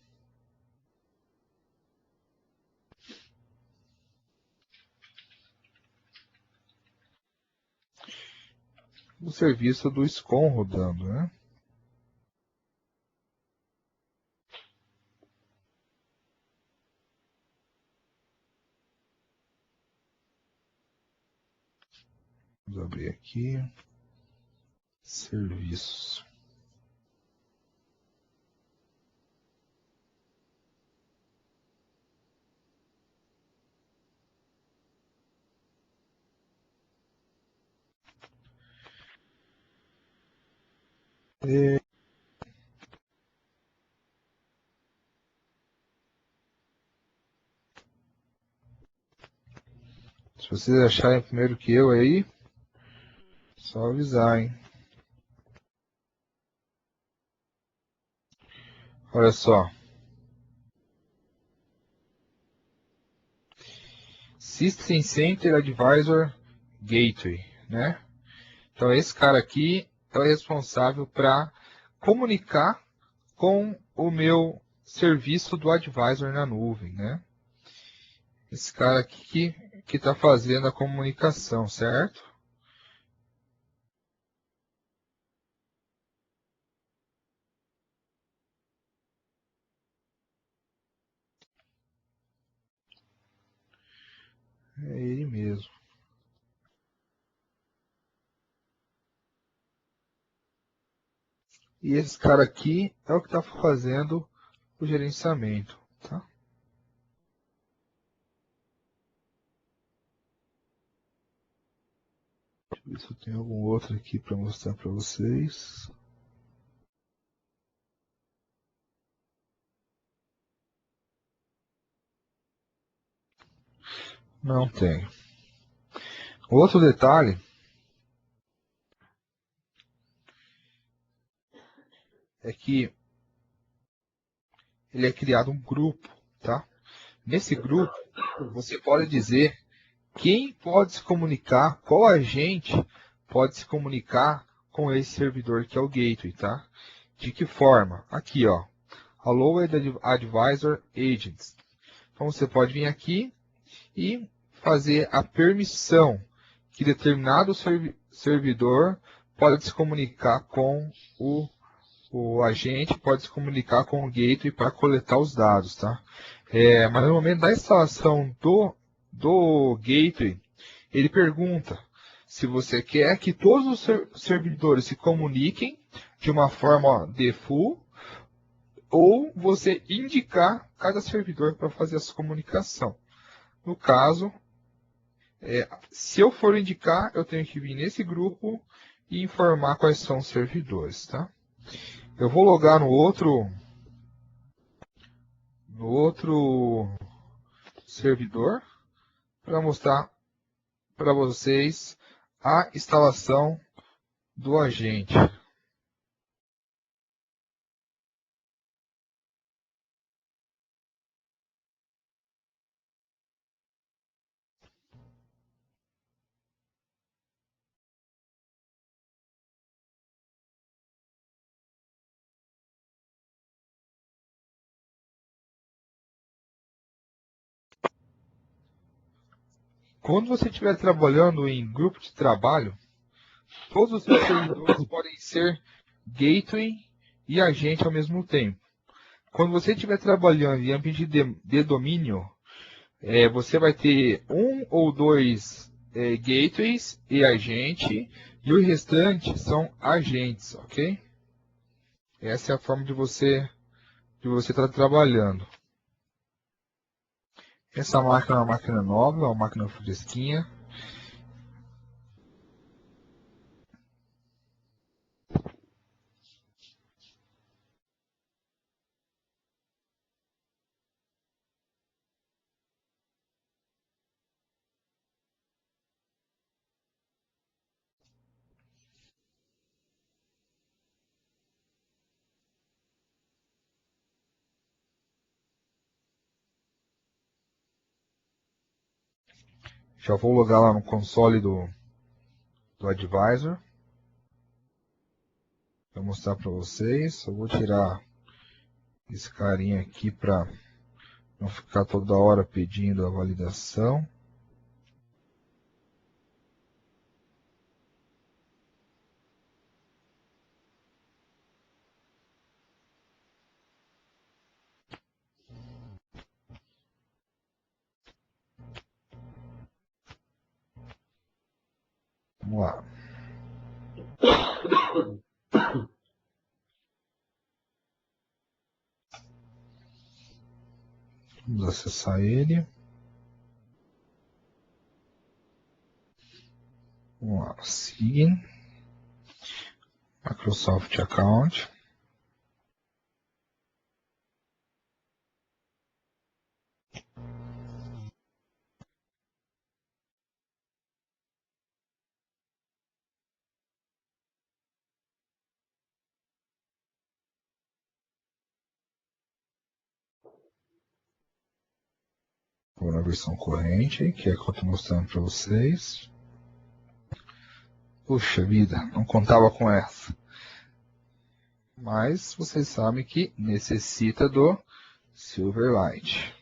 O serviço do SCOM rodando, né? Vamos abrir aqui. Serviços. E... vocês acharem primeiro que eu aí, só avisar, hein? Olha só. System Center Advisor Gateway, né? Então esse cara aqui é o responsável para comunicar com o meu serviço do Advisor na nuvem, né? Esse cara aqui que está fazendo a comunicação, certo? É ele mesmo. E esse cara aqui é o que está fazendo o gerenciamento, tá? Deixa eu ver se eu tenho algum outro aqui para mostrar para vocês. Não tem. Outro detalhe é que ele é criado um grupo, tá? Nesse grupo, você pode dizer quem pode se comunicar, qual agente pode se comunicar com esse servidor que é o gateway, tá? De que forma? Aqui, ó, Allowed Advisor Agents. Então você pode vir aqui e fazer a permissão que determinado servidor pode se comunicar com o agente, pode se comunicar com o gateway para coletar os dados, tá? Mas no momento da instalação do gateway, ele pergunta se você quer que todos os servidores se comuniquem de uma forma default ou você indicar cada servidor para fazer essa comunicação. No caso, se eu for indicar, eu tenho que vir nesse grupo e informar quais são os servidores, tá? Eu vou logar no outro servidor para mostrar para vocês a instalação do agente. Quando você estiver trabalhando em grupo de trabalho, todos os seus servidores podem ser gateway e agente ao mesmo tempo. Quando você estiver trabalhando em ambiente de domínio, você vai ter um ou dois gateways e agente, e o restante são agentes, ok? Essa é a forma de você estar trabalhando. Essa máquina é uma máquina nova, é uma máquina fresquinha. Já vou logar lá no console do Advisor. Vou mostrar para vocês. Eu vou tirar esse carinha aqui para não ficar toda hora pedindo a validação. Vamos lá. Vamos acessar ele. Vamos lá. Sign. Microsoft Account. Vou na versão corrente, que é a que eu estou mostrando para vocês. Puxa vida, não contava com essa. Mas vocês sabem que necessita do Silverlight.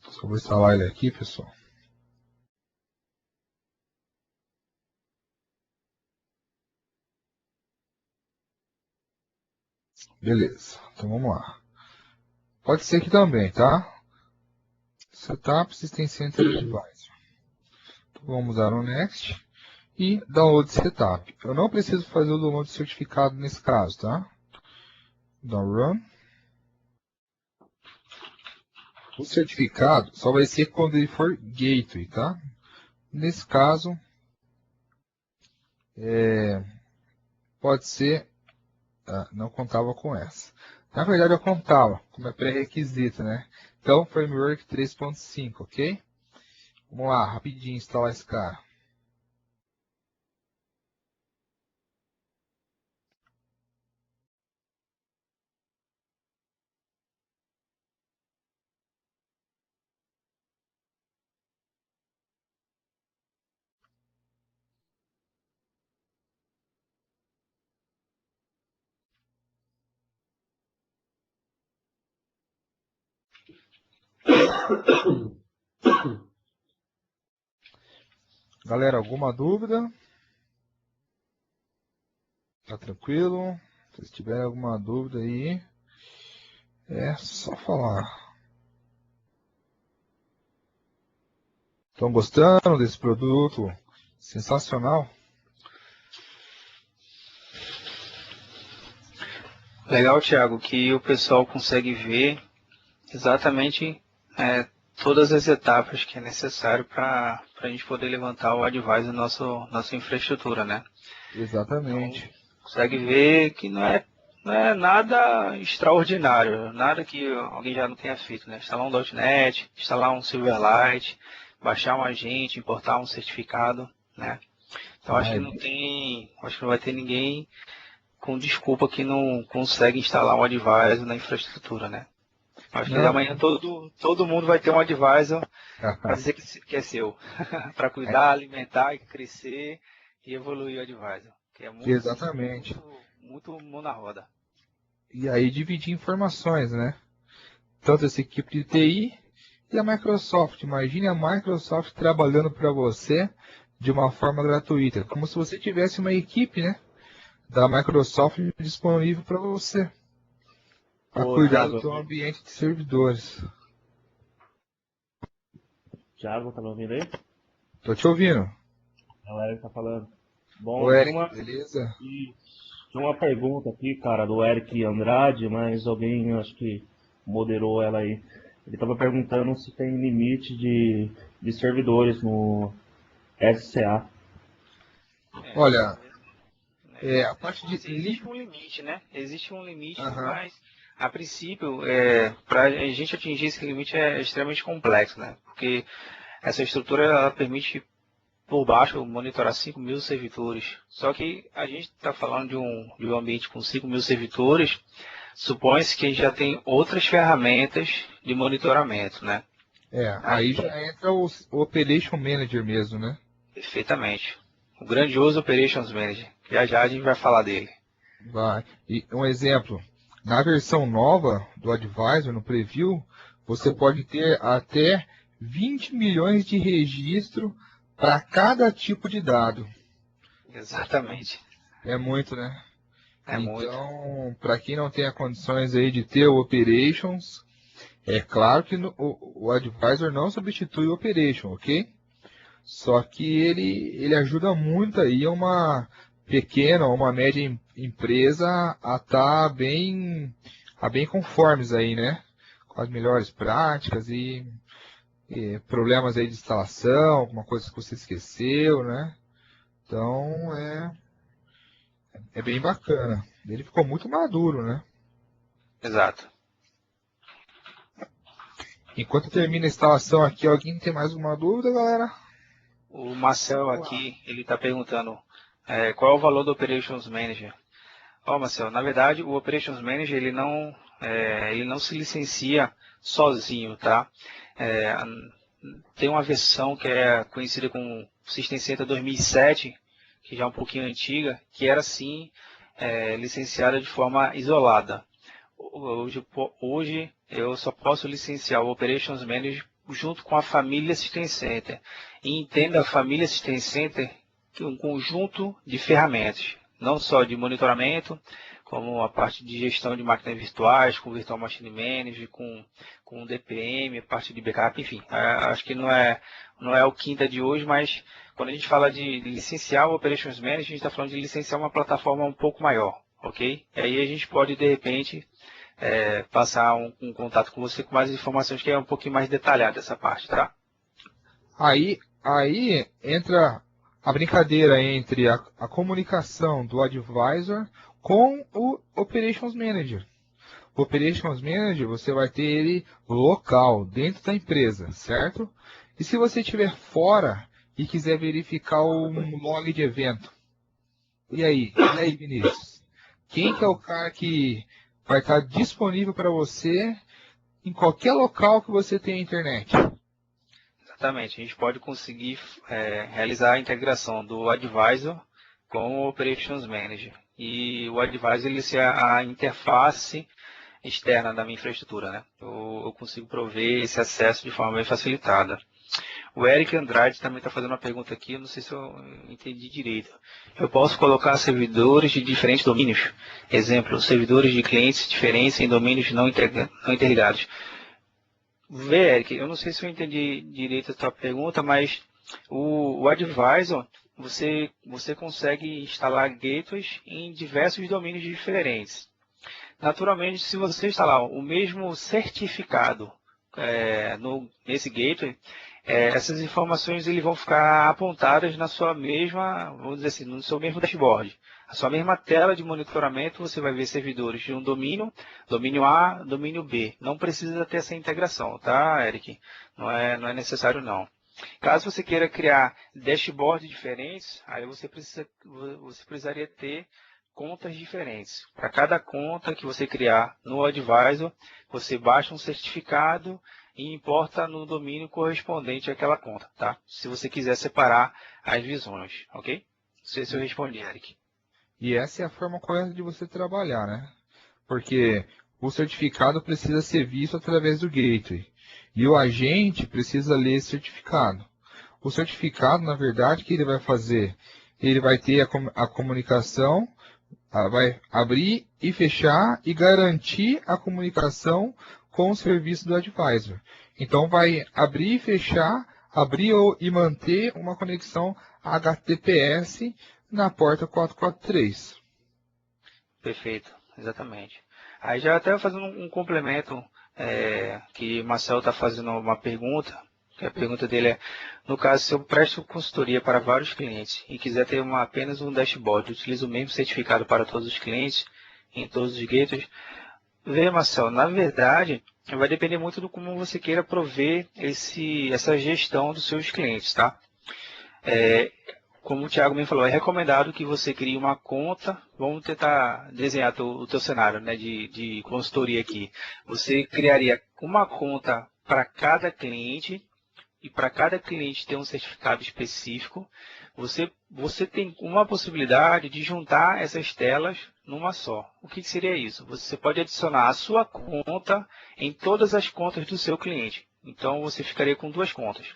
Só vou instalar ele aqui, pessoal. Beleza, então vamos lá. Pode ser aqui também, tá? Setup System Center Advisor. Então, vamos dar um Next e Download Setup. Eu não preciso fazer o download de certificado nesse caso, tá? Dá um Run. O certificado só vai ser quando ele for Gateway, tá? Nesse caso, pode ser... não contava com essa. Na verdade, eu contava, como é pré-requisito, né? Então, Framework 3.5, ok? Vamos lá, rapidinho instalar esse cara. Galera, alguma dúvida? Tá tranquilo? Se tiver alguma dúvida aí, é só falar. Estão gostando desse produto? Sensacional. Legal, Thiago, que o pessoal consegue ver exatamente todas as etapas que é necessário para a gente poder levantar o advisor na nossa infraestrutura, né? Então, Exatamente. consegue ver que não é nada extraordinário, nada que alguém já não tenha feito, né? Instalar um .NET, instalar um Silverlight, baixar um agente, importar um certificado, né? Então acho que não vai ter ninguém com desculpa que não consegue instalar um advisor na infraestrutura, né? Acho que Não. amanhã todo mundo vai ter um advisor para dizer que é seu, para cuidar, alimentar, crescer e evoluir o advisor, que é muito simples, Exatamente. muito mão na roda. E aí dividir informações, né? Tanto essa equipe de TI e a Microsoft. Imagine a Microsoft trabalhando para você de uma forma gratuita, como se você tivesse uma equipe, né, da Microsoft disponível para você, para Ô, cuidar do Thiago, seu ambiente de servidores. Thiago, tá me ouvindo aí? Tô te ouvindo. É o Eric tá falando. Ô Bom, Eric, beleza? tinha uma pergunta aqui, cara, do Eric Andrade, mas alguém acho que moderou ela aí. Ele tava perguntando se tem limite de servidores no SCA. Olha, a parte de... Existe um limite, né? Existe um limite, Aham. mas a princípio, para a gente atingir esse limite é extremamente complexo, né? Porque essa estrutura ela permite por baixo monitorar 5.000 servidores. Só que a gente está falando de um ambiente com 5.000 servidores, supõe-se que a gente já tem outras ferramentas de monitoramento, né? Aí já entra o Operation Manager mesmo, né? Perfeitamente. O grandioso Operations Manager. Já já a gente vai falar dele. Vai. E um exemplo, na versão nova do Advisor, no Preview, você pode ter até 20 milhões de registro para cada tipo de dado. Exatamente. É muito, né? É muito. Então, para quem não tem as condições aí de ter o Operations, é claro que o Advisor não substitui o Operation, ok? Só que ele ajuda muito aí uma pequena ou uma média empresa a estar bem conformes aí, né? Com as melhores práticas e problemas aí de instalação, alguma coisa que você esqueceu, né? Então é bem bacana. Ele ficou muito maduro, né? Exato. Enquanto termina a instalação aqui, alguém tem mais alguma dúvida, galera? O Marcel aqui, ele está perguntando qual é o valor do Operations Manager. Ó, Marcel, na verdade, o Operations Manager, ele não se licencia sozinho, tá? É, tem uma versão que é conhecida como System Center 2007, que já é um pouquinho antiga, que era, sim, licenciada de forma isolada. Hoje eu só posso licenciar o Operations Manager junto com a família System Center. E entenda a família System Center que é um conjunto de ferramentas, não só de monitoramento, como a parte de gestão de máquinas virtuais, com Virtual Machine Manager, com DPM, a parte de backup, enfim. Acho que não é o quinta de hoje, mas quando a gente fala de licenciar o Operations Manager, a gente está falando de licenciar uma plataforma um pouco maior, ok? E aí a gente pode, de repente, passar um contato com você com mais informações, que é um pouquinho mais detalhada essa parte, tá? Aí entra a brincadeira entre a comunicação do Advisor com o Operations Manager. O Operations Manager, você vai ter ele local, dentro da empresa, certo? E se você estiver fora e quiser verificar um log de evento? E aí, Vinícius? Quem que é o cara que vai estar disponível para você em qualquer local que você tenha internet? Exatamente, a gente pode conseguir realizar a integração do Advisor com o Operations Manager. E o Advisor ele é a interface externa da minha infraestrutura, né? Eu consigo prover esse acesso de forma bem facilitada. O Eric Andrade também está fazendo uma pergunta aqui, eu não sei se eu entendi direito. Eu posso colocar servidores de diferentes domínios? Exemplo, servidores de clientes diferentes em domínios não interligados. Vê, Eric, eu não sei se eu entendi direito a tua pergunta, mas o Advisor, você consegue instalar gateways em diversos domínios diferentes. Naturalmente, se você instalar o mesmo certificado nesse gateway, essas informações vão ficar apontadas na sua mesma, vamos dizer assim, no seu mesmo dashboard. A sua mesma tela de monitoramento, você vai ver servidores de um domínio A, domínio B. Não precisa ter essa integração, tá, Eric? Não é necessário, não. Caso você queira criar dashboards diferentes, aí você precisaria ter contas diferentes. Para cada conta que você criar no Advisor, você baixa um certificado e importa no domínio correspondente àquela conta, tá? Se você quiser separar as visões, ok? Não sei se eu respondi, Eric. E essa é a forma correta de você trabalhar, né? Porque o certificado precisa ser visto através do gateway. E o agente precisa ler esse certificado. O certificado, na verdade, o que ele vai fazer? Ele vai ter a comunicação, vai abrir e fechar e garantir a comunicação com o serviço do Advisor. Então, vai abrir e fechar, abrir e manter uma conexão HTTPS na porta 443. Perfeito, exatamente. Aí já até fazendo um complemento, que o Marcel está fazendo uma pergunta, que a pergunta dele é, no caso, se eu presto consultoria para vários clientes e quiser ter apenas um dashboard, utilizo o mesmo certificado para todos os clientes, em todos os gateways. Vê, Marcel, na verdade, vai depender muito do como você queira prover essa gestão dos seus clientes, tá? Como o Thiago me falou, é recomendado que você crie uma conta. Vamos tentar desenhar o teu cenário, né, de consultoria aqui. Você criaria uma conta para cada cliente e para cada cliente ter um certificado específico. Você tem uma possibilidade de juntar essas telas numa só. O que seria isso? Você pode adicionar a sua conta em todas as contas do seu cliente. Então, você ficaria com duas contas.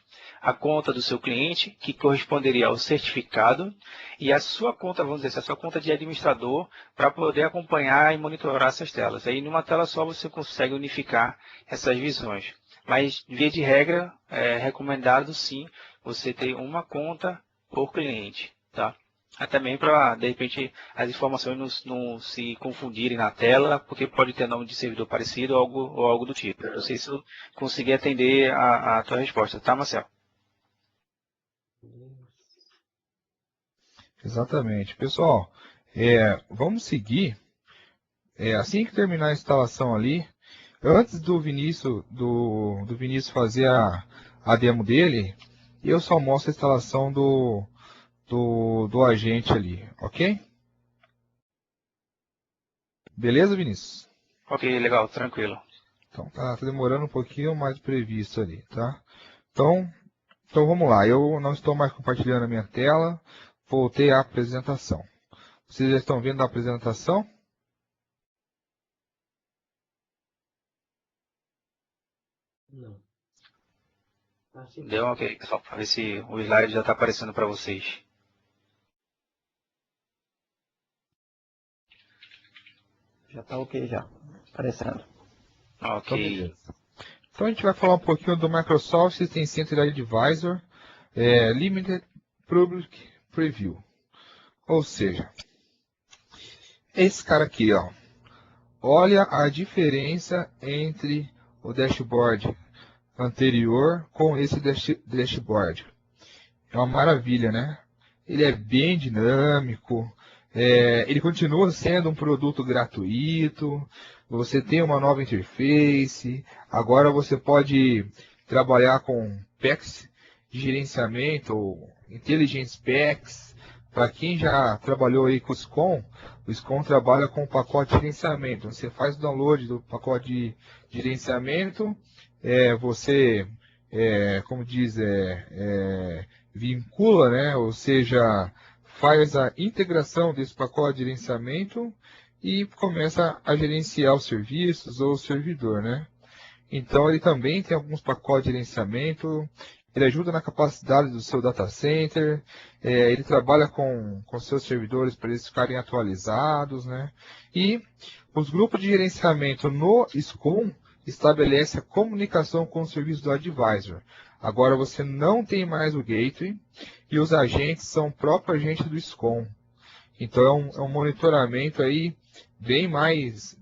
A conta do seu cliente, que corresponderia ao certificado, e a sua conta, vamos dizer, a sua conta de administrador, para poder acompanhar e monitorar essas telas. Aí, numa tela só, você consegue unificar essas visões. Mas, via de regra, é recomendado, sim, você ter uma conta por cliente, tá? Também para, de repente, as informações não se confundirem na tela, porque pode ter nome de servidor parecido ou algo do tipo. Não sei se eu consegui atender a tua resposta, tá, Marcel? Exatamente. Pessoal, vamos seguir. assim que terminar a instalação ali, antes do Vinícius, do Vinícius fazer a demo dele, eu só mostro a instalação do agente ali, ok? Beleza, Vinícius? Ok, legal, tranquilo. Então tá demorando um pouquinho mais do previsto ali, tá? Então vamos lá, eu não estou mais compartilhando a minha tela, voltei à apresentação. Vocês já estão vendo a apresentação? Não. Deu ok, pessoal, para ver se o slide já está aparecendo para vocês. Já está ok já, aparecendo. Então, Ok. beleza. Então a gente vai falar um pouquinho do Microsoft System Center Advisor Limited Public Preview. Ou seja, esse cara aqui, ó, olha a diferença entre o dashboard anterior com esse dashboard. É uma maravilha, né? Ele é bem dinâmico, ele continua sendo um produto gratuito, você tem uma nova interface, agora você pode trabalhar com packs de gerenciamento, ou Intelligence Packs. Para quem já trabalhou aí com o SCOM trabalha com o pacote de gerenciamento. Você faz o download do pacote de gerenciamento, você, como diz, vincula, né? Ou seja, faz a integração desse pacote de gerenciamento e começa a gerenciar os serviços ou o servidor, né? Então ele também tem alguns pacotes de gerenciamento, ele ajuda na capacidade do seu data center, ele trabalha com seus servidores para eles ficarem atualizados, né? E os grupos de gerenciamento no SCOM estabelece a comunicação com o serviço do Advisor. Agora você não tem mais o gateway e os agentes são o próprio agente do SCOM. Então é um monitoramento aí bem mais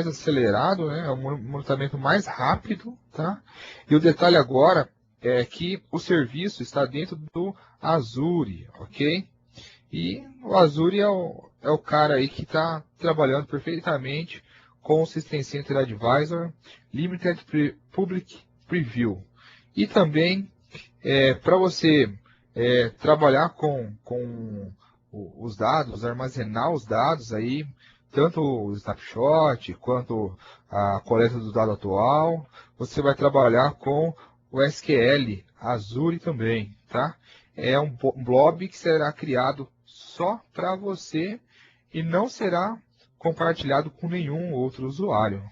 acelerado, né? É um monitoramento mais rápido, tá? E o detalhe agora é que o serviço está dentro do Azure, ok? E o Azure é o cara aí que está trabalhando perfeitamente com o System Center Advisor Limited Public Preview. E também, para você trabalhar com os dados, armazenar os dados aí, tanto o snapshot quanto a coleta do dado atual, você vai trabalhar com o SQL Azure também, tá? É um blob que será criado só para você e não será compartilhado com nenhum outro usuário.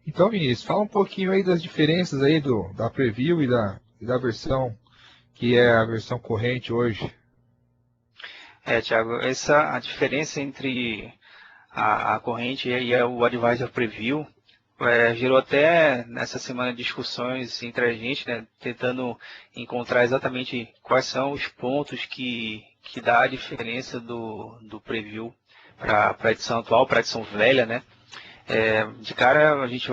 Então, Vinícius, fala um pouquinho aí das diferenças aí da preview e da versão que é a versão corrente hoje. Thiago, a diferença entre a corrente e o Advisor Preview gerou até nessa semana discussões entre a gente, né, tentando encontrar exatamente quais são os pontos que dá a diferença do Preview para a edição atual, para a edição velha, né? De cara a gente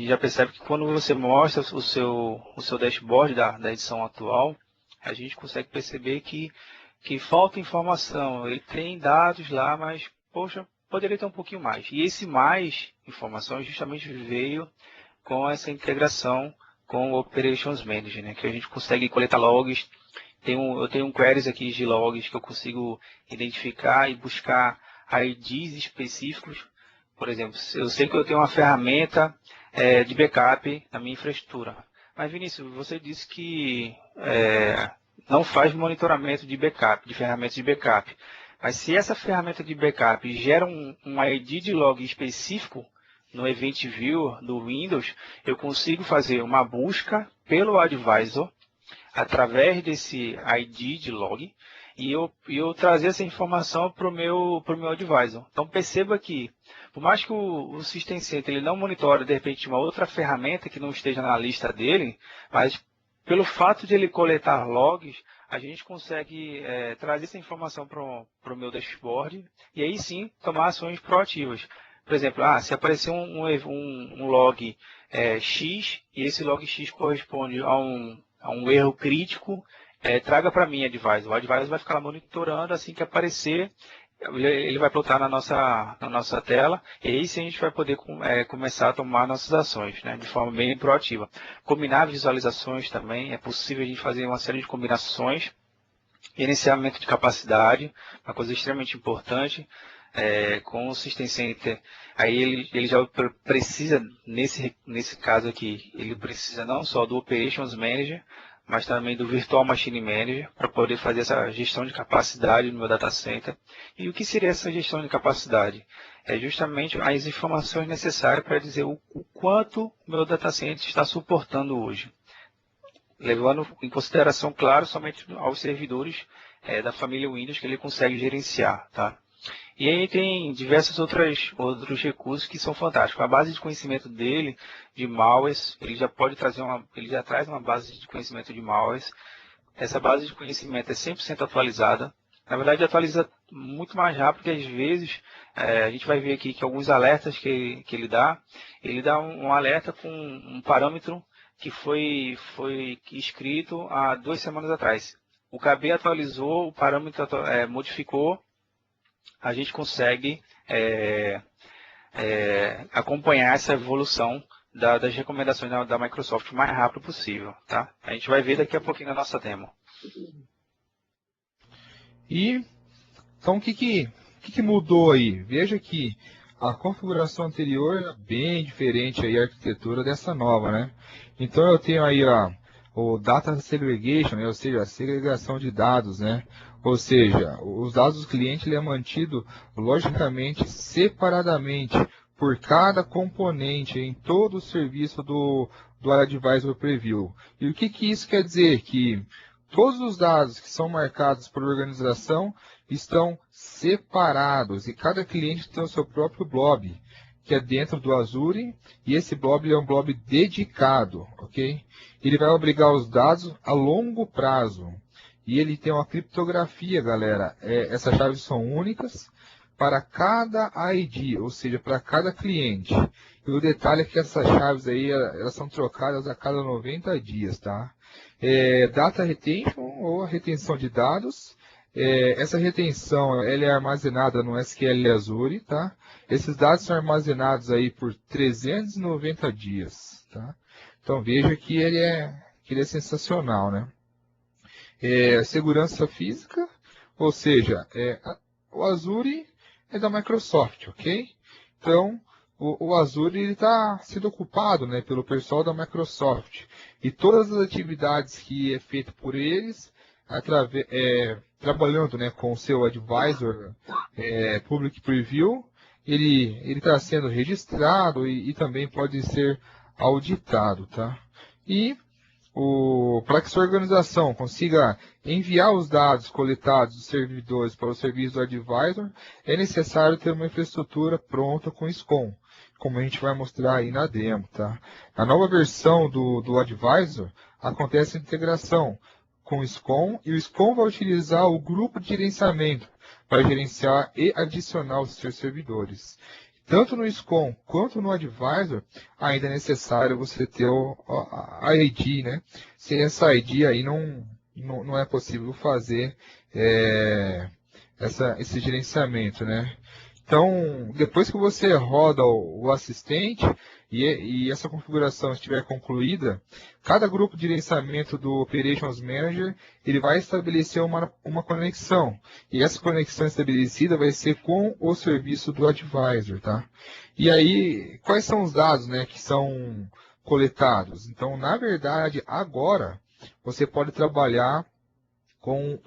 já percebe que quando você mostra o seu dashboard da edição atual, a gente consegue perceber que falta informação. Ele tem dados lá, mas, poxa, poderia ter um pouquinho mais. E esse mais informação justamente veio com essa integração com o Operations Manager, né? Que a gente consegue coletar logs. Eu tenho um queries aqui de logs que eu consigo identificar e buscar IDs específicos. Por exemplo, eu sei que eu tenho uma ferramenta de backup na minha infraestrutura. Mas, Vinícius, você disse que não faz monitoramento de backup, de ferramentas de backup. Mas se essa ferramenta de backup gera um ID de log específico no Event Viewer do Windows, eu consigo fazer uma busca pelo Advisor através desse ID de log e eu trazer essa informação para o meu Advisor. Então perceba que, por mais que o System Center ele não monitore de repente uma outra ferramenta que não esteja na lista dele, mas pelo fato de ele coletar logs, a gente consegue trazer essa informação para o meu dashboard e aí sim tomar ações proativas. Por exemplo, se aparecer um log X e esse log X corresponde a um erro crítico, traga para mim advisor. O advisor vai ficar lá monitorando, assim que aparecer, ele vai plotar na nossa tela, e aí sim a gente vai poder começar a tomar nossas ações, né, de forma bem proativa. Combinar visualizações também, é possível a gente fazer uma série de combinações. Gerenciamento de capacidade, uma coisa extremamente importante, com o System Center, aí ele já precisa, nesse caso aqui, ele precisa não só do Operations Manager, mas também do Virtual Machine Manager, para poder fazer essa gestão de capacidade no meu data center. E o que seria essa gestão de capacidade? É justamente as informações necessárias para dizer o quanto o meu data center está suportando hoje, levando em consideração, claro, somente aos servidores da família Windows que ele consegue gerenciar, tá? E aí tem diversos outros recursos que são fantásticos. A base de conhecimento dele, de malwares, ele já traz uma base de conhecimento de malwares. Essa base de conhecimento é 100% atualizada. Na verdade, atualiza muito mais rápido, porque às vezes a gente vai ver aqui que alguns alertas que ele dá um alerta com um parâmetro que foi escrito há 2 semanas atrás. O KB atualizou, o parâmetro modificou, a gente consegue acompanhar essa evolução das recomendações da Microsoft o mais rápido possível, tá? A gente vai ver daqui a pouquinho na nossa demo. E então o que mudou aí? Veja que a configuração anterior era bem diferente aí a arquitetura dessa nova, né? Então eu tenho aí o Data Segregation, né? Ou seja, a segregação de dados, né? Ou seja, os dados do cliente ele é mantido logicamente separadamente por cada componente em todo o serviço do Advisor Preview. E o que isso quer dizer? Que todos os dados que são marcados por organização estão separados e cada cliente tem o seu próprio blob, que é dentro do Azure, e esse blob é um blob dedicado, ok? Ele vai abrigar os dados a longo prazo e ele tem uma criptografia, galera. Essas chaves são únicas para cada ID, ou seja, para cada cliente. E o detalhe é que essas chaves aí, elas são trocadas a cada 90 dias, tá? Data Retention ou retenção de dados. Essa retenção ela é armazenada no SQL Azure, tá? Esses dados são armazenados aí por 390 dias, tá? Então veja que ele é sensacional, né? Segurança física, ou seja, o Azure é da Microsoft, ok? Então o Azure está sendo ocupado, né, pelo pessoal da Microsoft e todas as atividades que é feito por eles trabalhando, né, com o seu Advisor Public Preview, ele está sendo registrado e também pode ser auditado, tá? E para que sua organização consiga enviar os dados coletados dos servidores para o serviço do Advisor, é necessário ter uma infraestrutura pronta com SCOM, como a gente vai mostrar aí na demo, tá? Na nova versão do Advisor, acontece a integração com o SCOM, e o SCOM vai utilizar o grupo de gerenciamento para gerenciar e adicionar os seus servidores. Tanto no SCOM quanto no Advisor, ainda é necessário você ter a ID, né? Sem essa ID aí não é possível fazer esse gerenciamento, né? Então, depois que você roda o assistente e essa configuração estiver concluída, cada grupo de gerenciamento do Operations Manager ele vai estabelecer uma conexão. E essa conexão estabelecida vai ser com o serviço do Advisor, tá? E aí, quais são os dados, né, que são coletados? Então, na verdade, agora você pode trabalhar com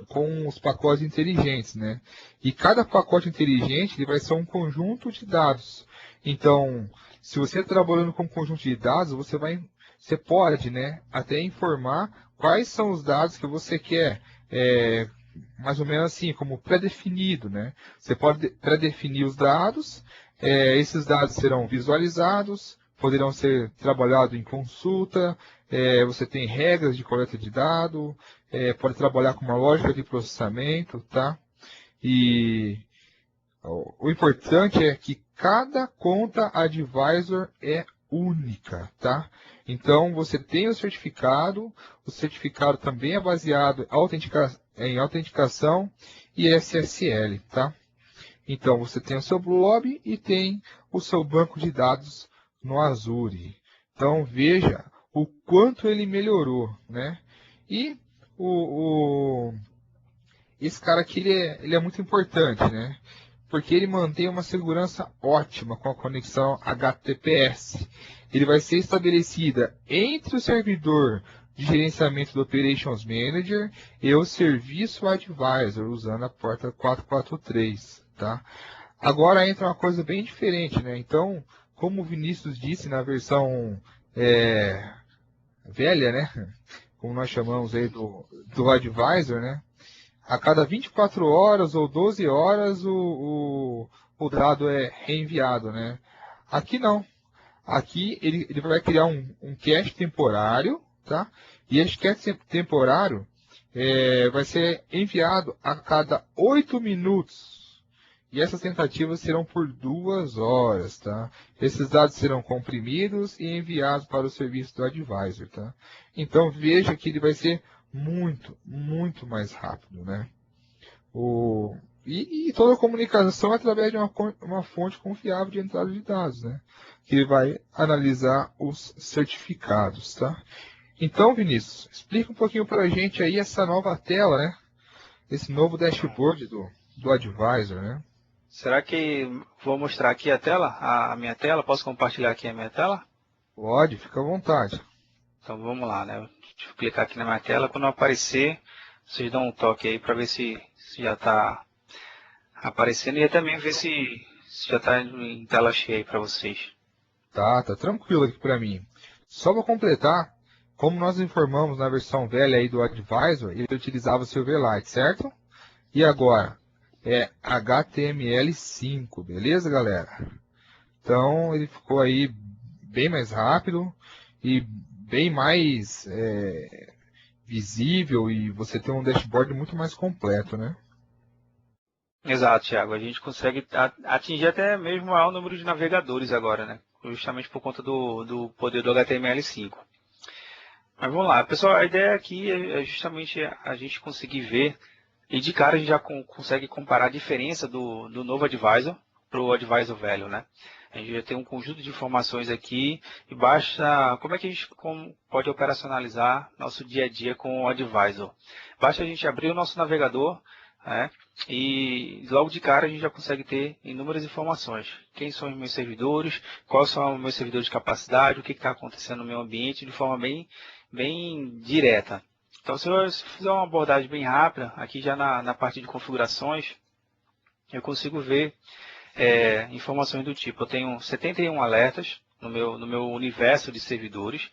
os pacotes inteligentes, né? E cada pacote inteligente ele vai ser um conjunto de dados. Então, se você está trabalhando com um conjunto de dados, você pode, né, até informar quais são os dados que você quer, mais ou menos assim, como pré-definido, né? Você pode pré-definir os dados, esses dados serão visualizados, poderão ser trabalhados em consulta, você tem regras de coleta de dados, pode trabalhar com uma lógica de processamento, tá? E o importante é que cada conta Advisor é única, tá? Então, você tem o certificado também é baseado em autenticação e SSL, tá? Então, você tem o seu Blob e tem o seu banco de dados no Azure. Então, veja o quanto ele melhorou, né? E esse cara aqui, ele é muito importante, né? Porque ele mantém uma segurança ótima com a conexão HTTPS. Ele vai ser estabelecida entre o servidor de gerenciamento do Operations Manager e o serviço Advisor, usando a porta 443, tá? Agora entra uma coisa bem diferente, né? Então, como o Vinícius disse na versão velha, né? Como nós chamamos aí do Advisor, né? A cada 24 horas ou 12 horas o dado é reenviado, né? Aqui não. Aqui ele vai criar um cache temporário, tá? E esse cache temporário vai ser enviado a cada 8 minutos. E essas tentativas serão por 2 horas, tá? Esses dados serão comprimidos e enviados para o serviço do Advisor, tá? Então veja que ele vai ser muito, muito mais rápido, né? E toda a comunicação é através de uma fonte confiável de entrada de dados, né? Que vai analisar os certificados, tá? Então, Vinícius, explica um pouquinho para a gente aí essa nova tela, né? Esse novo dashboard do Advisor, né? Será que vou mostrar aqui a tela, a minha tela? Posso compartilhar aqui a minha tela? Pode, fica à vontade. Então vamos lá, né? Deixa eu clicar aqui na minha tela. Quando aparecer, vocês dão um toque aí para ver se já está aparecendo e também ver se já está em tela cheia aí para vocês. Tá tranquilo aqui para mim. Só para completar, como nós informamos na versão velha aí do Advisor, ele utilizava o Silverlight, certo? E agora é HTML5, beleza, galera? Então ele ficou aí bem mais rápido e bem mais visível e você tem um dashboard muito mais completo, né? Exato, Thiago. A gente consegue atingir até mesmo o maior número de navegadores agora, né? Justamente por conta do poder do HTML5. Mas vamos lá, pessoal, a ideia aqui é justamente a gente conseguir ver, e de cara a gente já consegue comparar a diferença do novo Advisor para o Advisor velho, né? A gente já tem um conjunto de informações aqui e basta, como é que a gente pode operacionalizar nosso dia a dia com o Advisor? Basta a gente abrir o nosso navegador, né? E logo de cara a gente já consegue ter inúmeras informações. Quem são os meus servidores, quais são os meus servidores de capacidade, o que está acontecendo no meu ambiente de forma bem direta. Então, se eu fizer uma abordagem bem rápida, aqui já na parte de configurações, eu consigo ver informações do tipo, eu tenho 71 alertas no meu universo de servidores.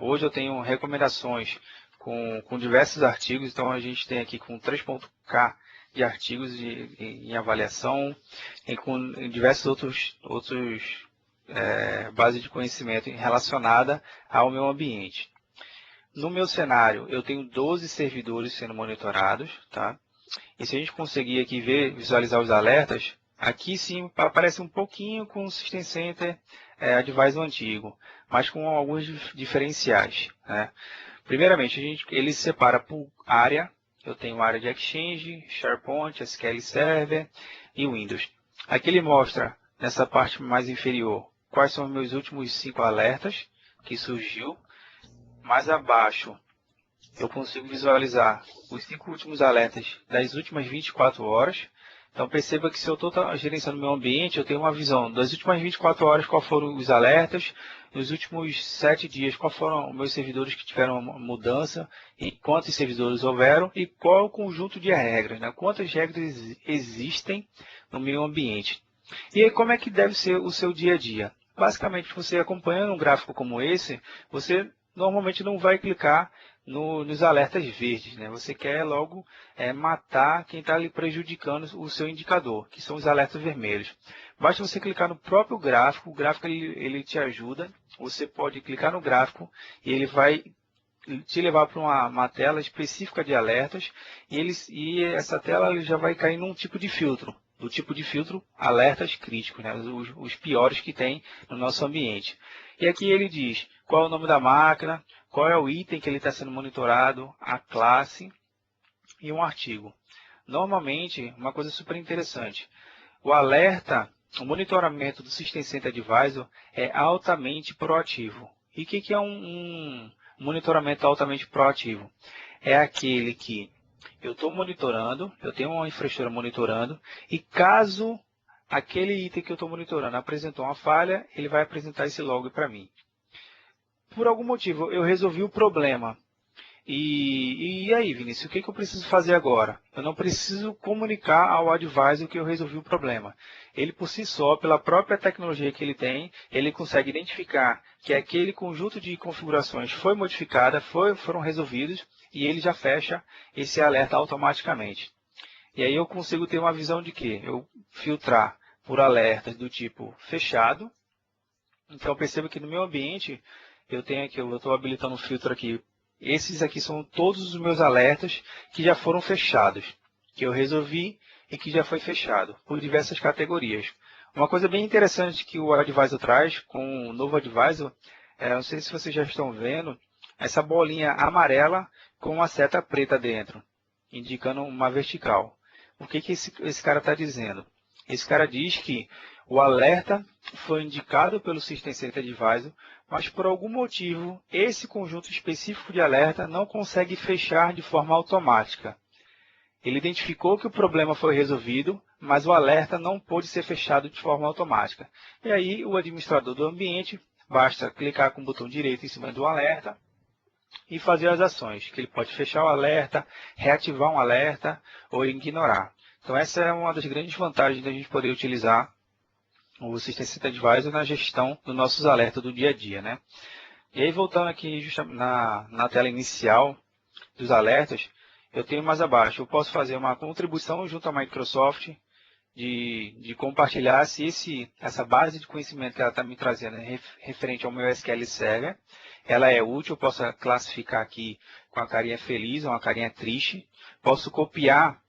Hoje eu tenho recomendações com diversos artigos, então a gente tem aqui com 3.k de artigos em avaliação, e com diversos outros bases de conhecimento relacionada ao meu ambiente. No meu cenário, eu tenho 12 servidores sendo monitorados, tá? E se a gente conseguir aqui visualizar os alertas, aqui sim aparece um pouquinho com o System Center Advisor antigo, mas com alguns diferenciais, né? Primeiramente, ele se separa por área. Eu tenho área de Exchange, SharePoint, SQL Server e Windows. Aqui ele mostra, nessa parte mais inferior, quais são os meus últimos 5 alertas que surgiu. Mais abaixo, eu consigo visualizar os 5 últimos alertas das últimas 24 horas. Então, perceba que se eu estou gerenciando meu ambiente, eu tenho uma visão das últimas 24 horas, quais foram os alertas, nos últimos 7 dias, quais foram os meus servidores que tiveram mudança, e quantos servidores houveram, e qual é o conjunto de regras, né? Quantas regras existem no meu ambiente. E aí, como é que deve ser o seu dia a dia? Basicamente, você acompanhando um gráfico como esse, você normalmente não vai clicar nos alertas verdes, né? Você quer logo matar quem está ali prejudicando o seu indicador, que são os alertas vermelhos. Basta você clicar no próprio gráfico, o gráfico ele te ajuda, você pode clicar no gráfico e ele vai te levar para uma tela específica de alertas e essa tela já vai cair num tipo de filtro. do tipo de filtro alertas críticos, né? Os piores que tem no nosso ambiente. E aqui ele diz qual é o nome da máquina, qual é o item que ele está sendo monitorado, a classe e um artigo. Normalmente, uma coisa super interessante, o alerta, o monitoramento do System Center Advisor é altamente proativo. E o que é um monitoramento altamente proativo? É aquele que eu estou monitorando, eu tenho uma infraestrutura monitorando, e caso aquele item que eu estou monitorando apresentou uma falha, ele vai apresentar esse log para mim. Por algum motivo, eu resolvi o problema. E aí, Vinícius, o que eu preciso fazer agora? Eu não preciso comunicar ao advisor que eu resolvi o problema. Ele, por si só, pela própria tecnologia que ele tem, ele consegue identificar que aquele conjunto de configurações foi modificada, foram resolvidos, e ele já fecha esse alerta automaticamente. E aí eu consigo ter uma visão de quê? Eu filtrar por alertas do tipo fechado. Então, perceba que no meu ambiente, eu estou habilitando um filtro aqui. Esses aqui são todos os meus alertas que já foram fechados, que eu resolvi e que já foi fechado, por diversas categorias. Uma coisa bem interessante que o Advisor traz com o novo Advisor, não sei se vocês já estão vendo, essa bolinha amarela com uma seta preta dentro, indicando uma vertical. O que esse cara está dizendo? Esse cara diz que o alerta foi indicado pelo System Center Advisor, mas por algum motivo, esse conjunto específico de alerta não consegue fechar de forma automática. Ele identificou que o problema foi resolvido, mas o alerta não pôde ser fechado de forma automática. E aí, o administrador do ambiente, basta clicar com o botão direito em cima do alerta e fazer as ações, que ele pode fechar o alerta, reativar um alerta ou ignorar. Então, essa é uma das grandes vantagens da gente poder utilizar o System Center Advisor na gestão dos nossos alertas do dia a dia, né? E aí, voltando aqui na tela inicial dos alertas, eu tenho mais abaixo, eu posso fazer uma contribuição junto à Microsoft de compartilhar se essa base de conhecimento que ela está me trazendo referente ao meu SQL Server, ela é útil, eu posso classificar aqui com a carinha feliz ou uma carinha triste, posso copiar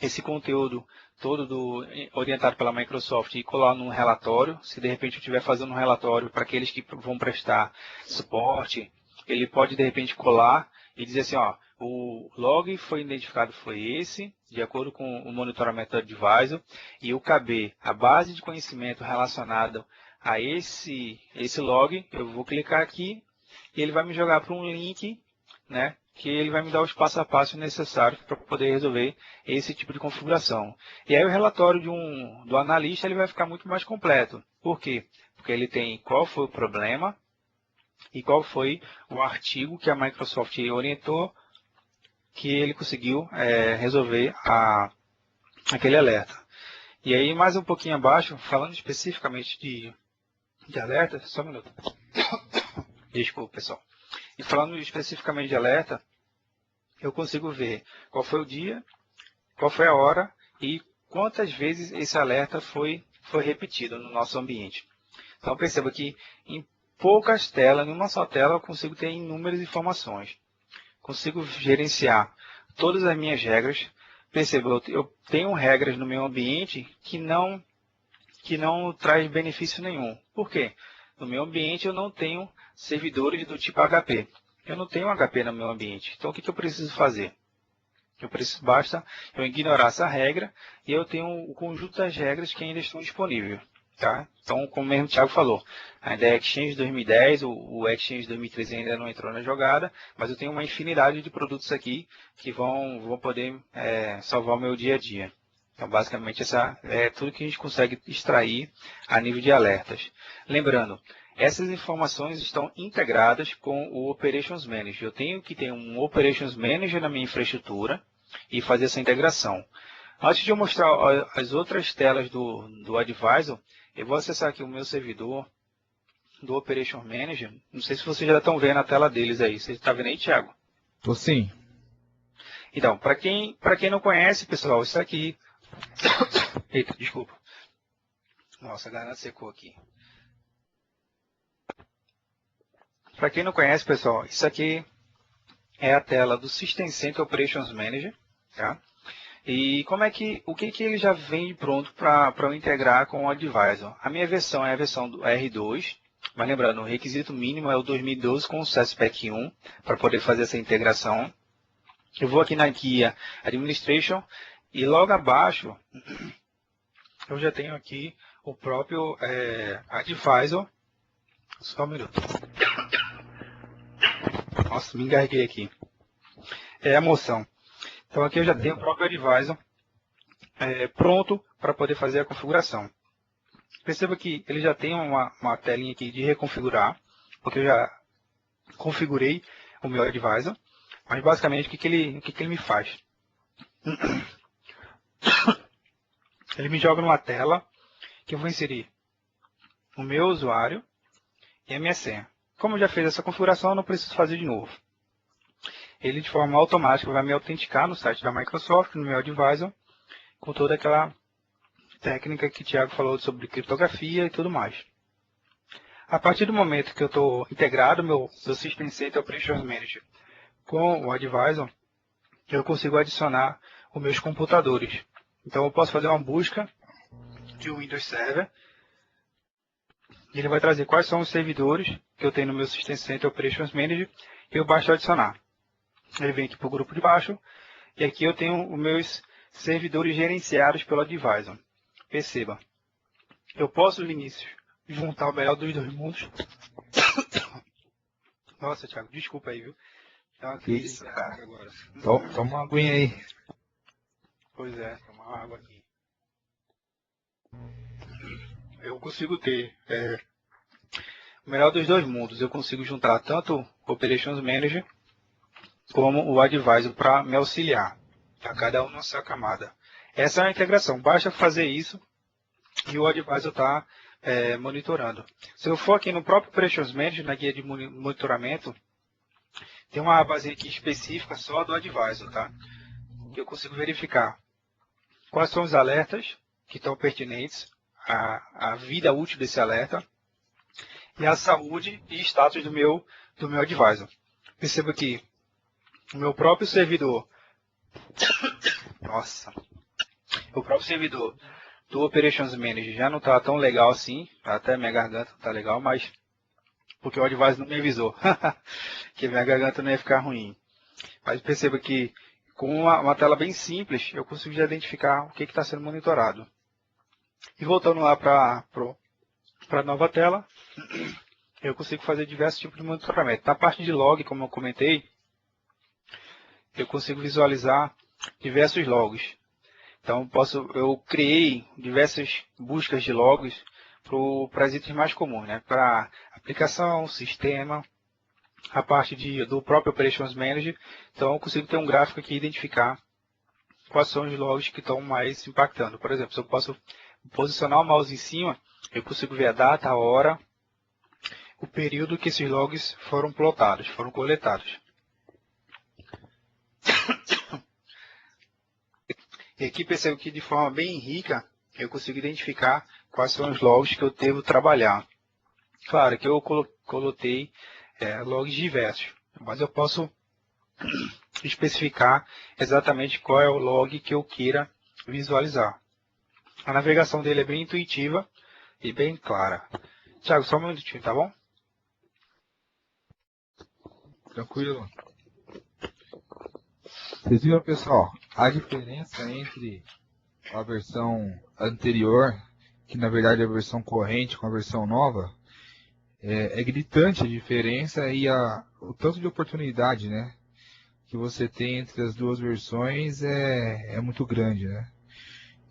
esse conteúdo todo orientado pela Microsoft e colar num relatório. Se de repente eu estiver fazendo um relatório para aqueles que vão prestar suporte, ele pode de repente colar e dizer assim, ó, o log foi identificado foi esse, de acordo com o monitoramento do advisor, e o KB, a base de conhecimento relacionado a esse log, eu vou clicar aqui e ele vai me jogar para um link, né, que ele vai me dar os passo a passo necessários para poder resolver esse tipo de configuração. E aí o relatório do analista ele vai ficar muito mais completo. Por quê? Porque ele tem qual foi o problema e qual foi o artigo que a Microsoft orientou que ele conseguiu resolver aquele alerta. E aí mais um pouquinho abaixo, falando especificamente de alerta, só um minuto. Desculpa, pessoal. E falando especificamente de alerta, eu consigo ver qual foi o dia, qual foi a hora e quantas vezes esse alerta foi repetido no nosso ambiente. Então perceba que em poucas telas, em uma só tela, eu consigo ter inúmeras informações. Consigo gerenciar todas as minhas regras. Perceba, eu tenho regras no meu ambiente que não traz benefício nenhum. Por quê? No meu ambiente eu não tenho servidores do tipo HP. Eu não tenho HP no meu ambiente. Então o que eu preciso fazer? Basta eu ignorar essa regra e eu tenho o conjunto das regras que ainda estão disponíveis. Tá? Então, como mesmo o Thiago falou, ainda é Exchange 2010, o Exchange 2013 ainda não entrou na jogada, mas eu tenho uma infinidade de produtos aqui que vão poder salvar o meu dia a dia. Então, basicamente, essa é tudo que a gente consegue extrair a nível de alertas. Lembrando, essas informações estão integradas com o Operations Manager. Eu tenho que ter um Operations Manager na minha infraestrutura e fazer essa integração. Antes de eu mostrar as outras telas do Advisor, eu vou acessar aqui o meu servidor do Operations Manager. Não sei se vocês já estão vendo a tela deles aí. Você está vendo aí, Thiago? Tô sim. Então, para quem não conhece, pessoal, isso aqui... Eita, desculpa. Nossa, a garganta secou aqui. Para quem não conhece, pessoal, isso aqui é a tela do System Center Operations Manager. Tá? E o que ele já vem pronto para eu integrar com o Advisor? A minha versão é a versão do R2, mas lembrando, o requisito mínimo é o 2012 com o SESPEC 1 para poder fazer essa integração. Eu vou aqui na guia Administration e logo abaixo eu já tenho aqui o próprio Advisor. Só um minuto. Nossa, me engasguei aqui. É a emoção. Então aqui eu já tenho o próprio Advisor pronto para poder fazer a configuração. Perceba que ele já tem uma telinha aqui de reconfigurar, porque eu já configurei o meu Advisor. Mas basicamente o que ele me faz? Ele me joga numa tela que eu vou inserir o meu usuário e a minha senha. Como eu já fiz essa configuração, eu não preciso fazer de novo. Ele de forma automática vai me autenticar no site da Microsoft, no meu Advisor, com toda aquela técnica que o Thiago falou sobre criptografia e tudo mais. A partir do momento que eu estou integrado meu System Center Operations Manager com o Advisor, eu consigo adicionar os meus computadores. Então eu posso fazer uma busca de um Windows Server e ele vai trazer quais são os servidores que eu tenho no meu System Center Operations Manager e eu basta adicionar. Ele vem aqui para o grupo de baixo e aqui eu tenho os meus servidores gerenciados pelo Advisor. Perceba, eu posso, Vinícius, juntar o melhor dos dois mundos. Nossa, Thiago, desculpa aí, viu? Tá uma crise Isso, agora. Toma uma aguinha aí. Pois é, tomar uma água aqui. Eu consigo ter o melhor dos dois mundos. Eu consigo juntar tanto o Operations Manager como o Advisor para me auxiliar. Tá? Cada um na sua camada. Essa é a integração. Basta fazer isso e o Advisor está monitorando. Se eu for aqui no próprio Operations Manager, na guia de monitoramento, tem uma abazinha aqui específica só do Advisor, tá? Que eu consigo verificar quais são os alertas que estão pertinentes à vida útil desse alerta e a saúde e status do meu Advisor. Perceba que o meu próprio servidor, o próprio servidor do Operations Manager já não está tão legal assim, até minha garganta está legal, mas porque o Advisor não me avisou que minha garganta não ia ficar ruim. Mas perceba que com uma tela bem simples, eu consigo já identificar o que está sendo monitorado. E voltando lá para a nova tela, eu consigo fazer diversos tipos de monitoramento. Na parte de log, como eu comentei, eu consigo visualizar diversos logs. Então, eu criei diversas buscas de logs para as itens mais comuns, né? Para aplicação, sistema, a parte do próprio Operations Manager. Então, eu consigo ter um gráfico aqui e identificar quais são os logs que estão mais impactando. Por exemplo, se eu posso posicionar o mouse em cima, eu consigo ver a data, a hora, o período que esses logs foram plotados, foram coletados. E aqui percebo que de forma bem rica, eu consigo identificar quais são os logs que eu devo trabalhar. Claro que eu coloquei logs diversos, mas eu posso especificar exatamente qual é o log que eu queira visualizar. A navegação dele é bem intuitiva e bem clara. Thiago, só um minutinho, tá bom? Tranquilo. Vocês viram, pessoal, a diferença entre a versão anterior, que na verdade é a versão corrente, com a versão nova? É gritante a diferença e o tanto de oportunidade, né, que você tem entre as duas versões é muito grande, né?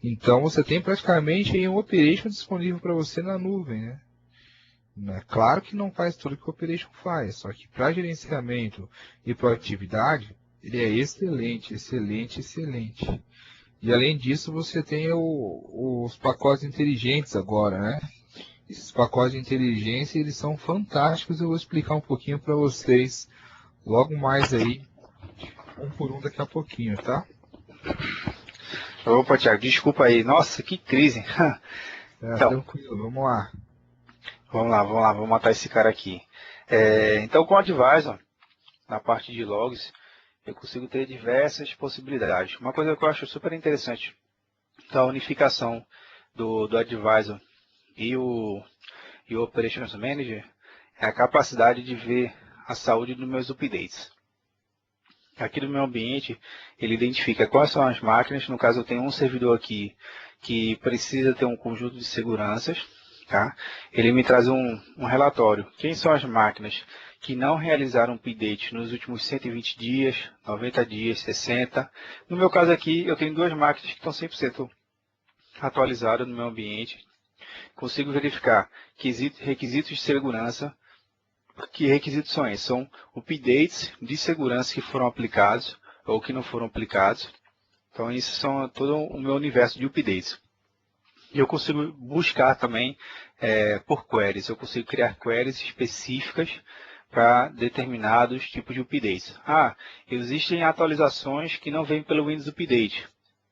Então você tem praticamente um Operation disponível para você na nuvem, né? Claro que não faz tudo que o Operation faz, só que para gerenciamento e proatividade, ele é excelente, excelente, excelente. E além disso, você tem os pacotes inteligentes agora, né? Esses pacotes de inteligência, eles são fantásticos, eu vou explicar um pouquinho para vocês logo mais aí, um por um daqui a pouquinho, tá? Opa, Thiago, desculpa aí. Nossa, que crise. Então, tranquilo, vamos lá. Vamos lá, vamos matar esse cara aqui. Então, com o Advisor, na parte de logs, eu consigo ter diversas possibilidades. Uma coisa que eu acho super interessante da unificação do Advisor e o Operations Manager é a capacidade de ver a saúde dos meus updates. Aqui no meu ambiente, ele identifica quais são as máquinas. No caso, eu tenho um servidor aqui que precisa ter um conjunto de seguranças. Tá? Ele me traz um relatório. Quem são as máquinas que não realizaram update nos últimos 120 dias, 90 dias, 60. No meu caso aqui, eu tenho duas máquinas que estão 100% atualizadas no meu ambiente. Consigo verificar requisitos de segurança. Que requisitos são esses? São updates de segurança que foram aplicados ou que não foram aplicados. Então, isso são todo o meu universo de updates. E eu consigo buscar também por queries. Eu consigo criar queries específicas para determinados tipos de updates. Existem atualizações que não vêm pelo Windows Update.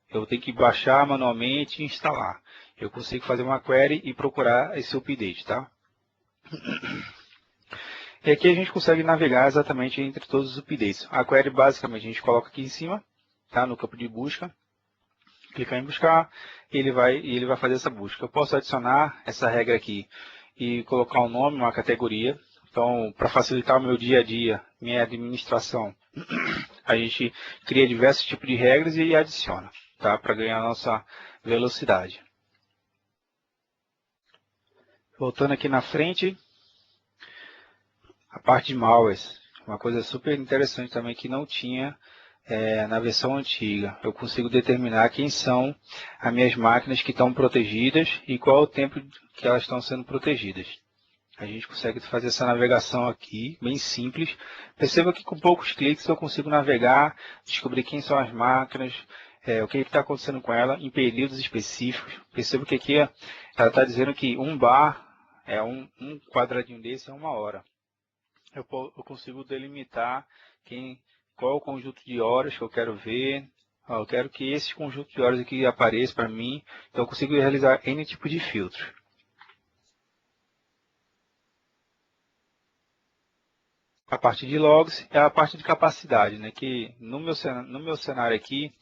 Eu tenho que baixar manualmente e instalar. Eu consigo fazer uma query e procurar esse update, tá? E aqui a gente consegue navegar exatamente entre todos os updates. A query basicamente a gente coloca aqui em cima, tá? No campo de busca. Clicar em buscar e ele vai fazer essa busca. Eu posso adicionar essa regra aqui e colocar um nome, uma categoria. Então, para facilitar o meu dia a dia, minha administração, a gente cria diversos tipos de regras e adiciona, tá? Para ganhar a nossa velocidade. Voltando aqui na frente, a parte de malwares, uma coisa super interessante também que não tinha na versão antiga. Eu consigo determinar quem são as minhas máquinas que estão protegidas e qual é o tempo que elas estão sendo protegidas. A gente consegue fazer essa navegação aqui, bem simples. Perceba que com poucos cliques eu consigo navegar, descobrir quem são as máquinas, o que está acontecendo com ela em períodos específicos. Perceba que aqui ela está dizendo que um bar, um quadradinho desse é 1 hora. Eu consigo delimitar qual é o conjunto de horas que eu quero ver. Eu quero que esse conjunto de horas aqui apareça para mim. Então eu consigo realizar N tipo de filtro. A parte de logs é a parte de capacidade, né? Que no meu cenário aqui,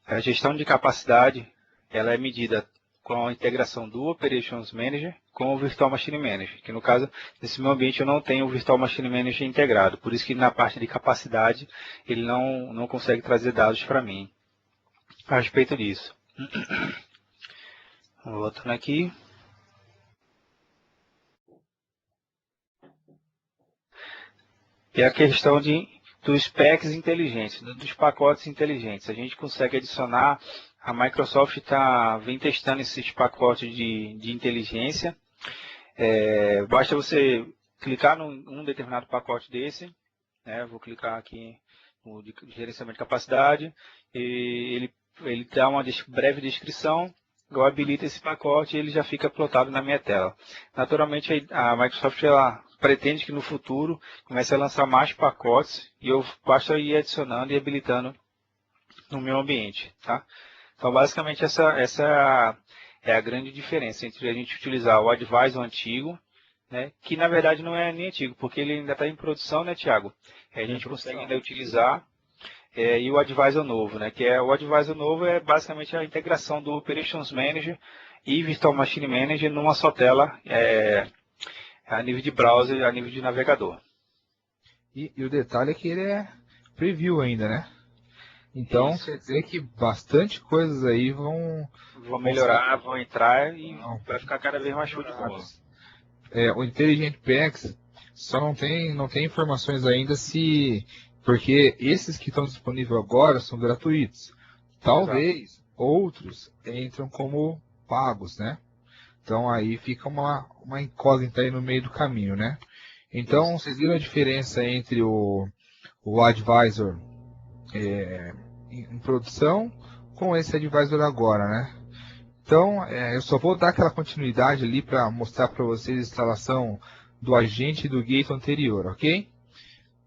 a gestão de capacidade ela é medida com a integração do Operations Manager com o Virtual Machine Manager, que no caso, nesse meu ambiente eu não tenho o Virtual Machine Manager integrado, por isso que na parte de capacidade ele não consegue trazer dados para mim a respeito disso. Voltando aqui. E a questão dos packs inteligentes, dos pacotes inteligentes. A gente consegue adicionar, a Microsoft vem testando esses pacotes de inteligência. Basta você clicar num determinado pacote desse, né? Vou clicar aqui no de gerenciamento de capacidade, e ele dá uma breve descrição, eu habilito esse pacote e ele já fica plotado na minha tela. Naturalmente, a Microsoft pretende que no futuro comece a lançar mais pacotes e basta ir adicionando e habilitando no meu ambiente, tá? Então, basicamente, essa é a grande diferença entre a gente utilizar o Advisor antigo, né, que na verdade não é nem antigo, porque ele ainda está em produção, né, Thiago? A gente consegue ainda utilizar e o Advisor novo, né, o Advisor novo é basicamente a integração do Operations Manager e Virtual Machine Manager numa só tela, a nível de browser, a nível de navegador. E o detalhe é que ele é preview ainda, né? Então, quer dizer que bastante coisas aí vão melhorar, vão entrar e vai ficar cada vez mais show de bola. O Intelligent Packs só não tem informações ainda porque esses que estão disponíveis agora são gratuitos. Talvez outros entram como pagos, né? Então aí fica uma incógnita aí no meio do caminho, né? Então, vocês viram a diferença entre o Advisor em produção com esse Advisor agora, né? Então, eu só vou dar aquela continuidade ali para mostrar para vocês a instalação do agente e do gate anterior, ok?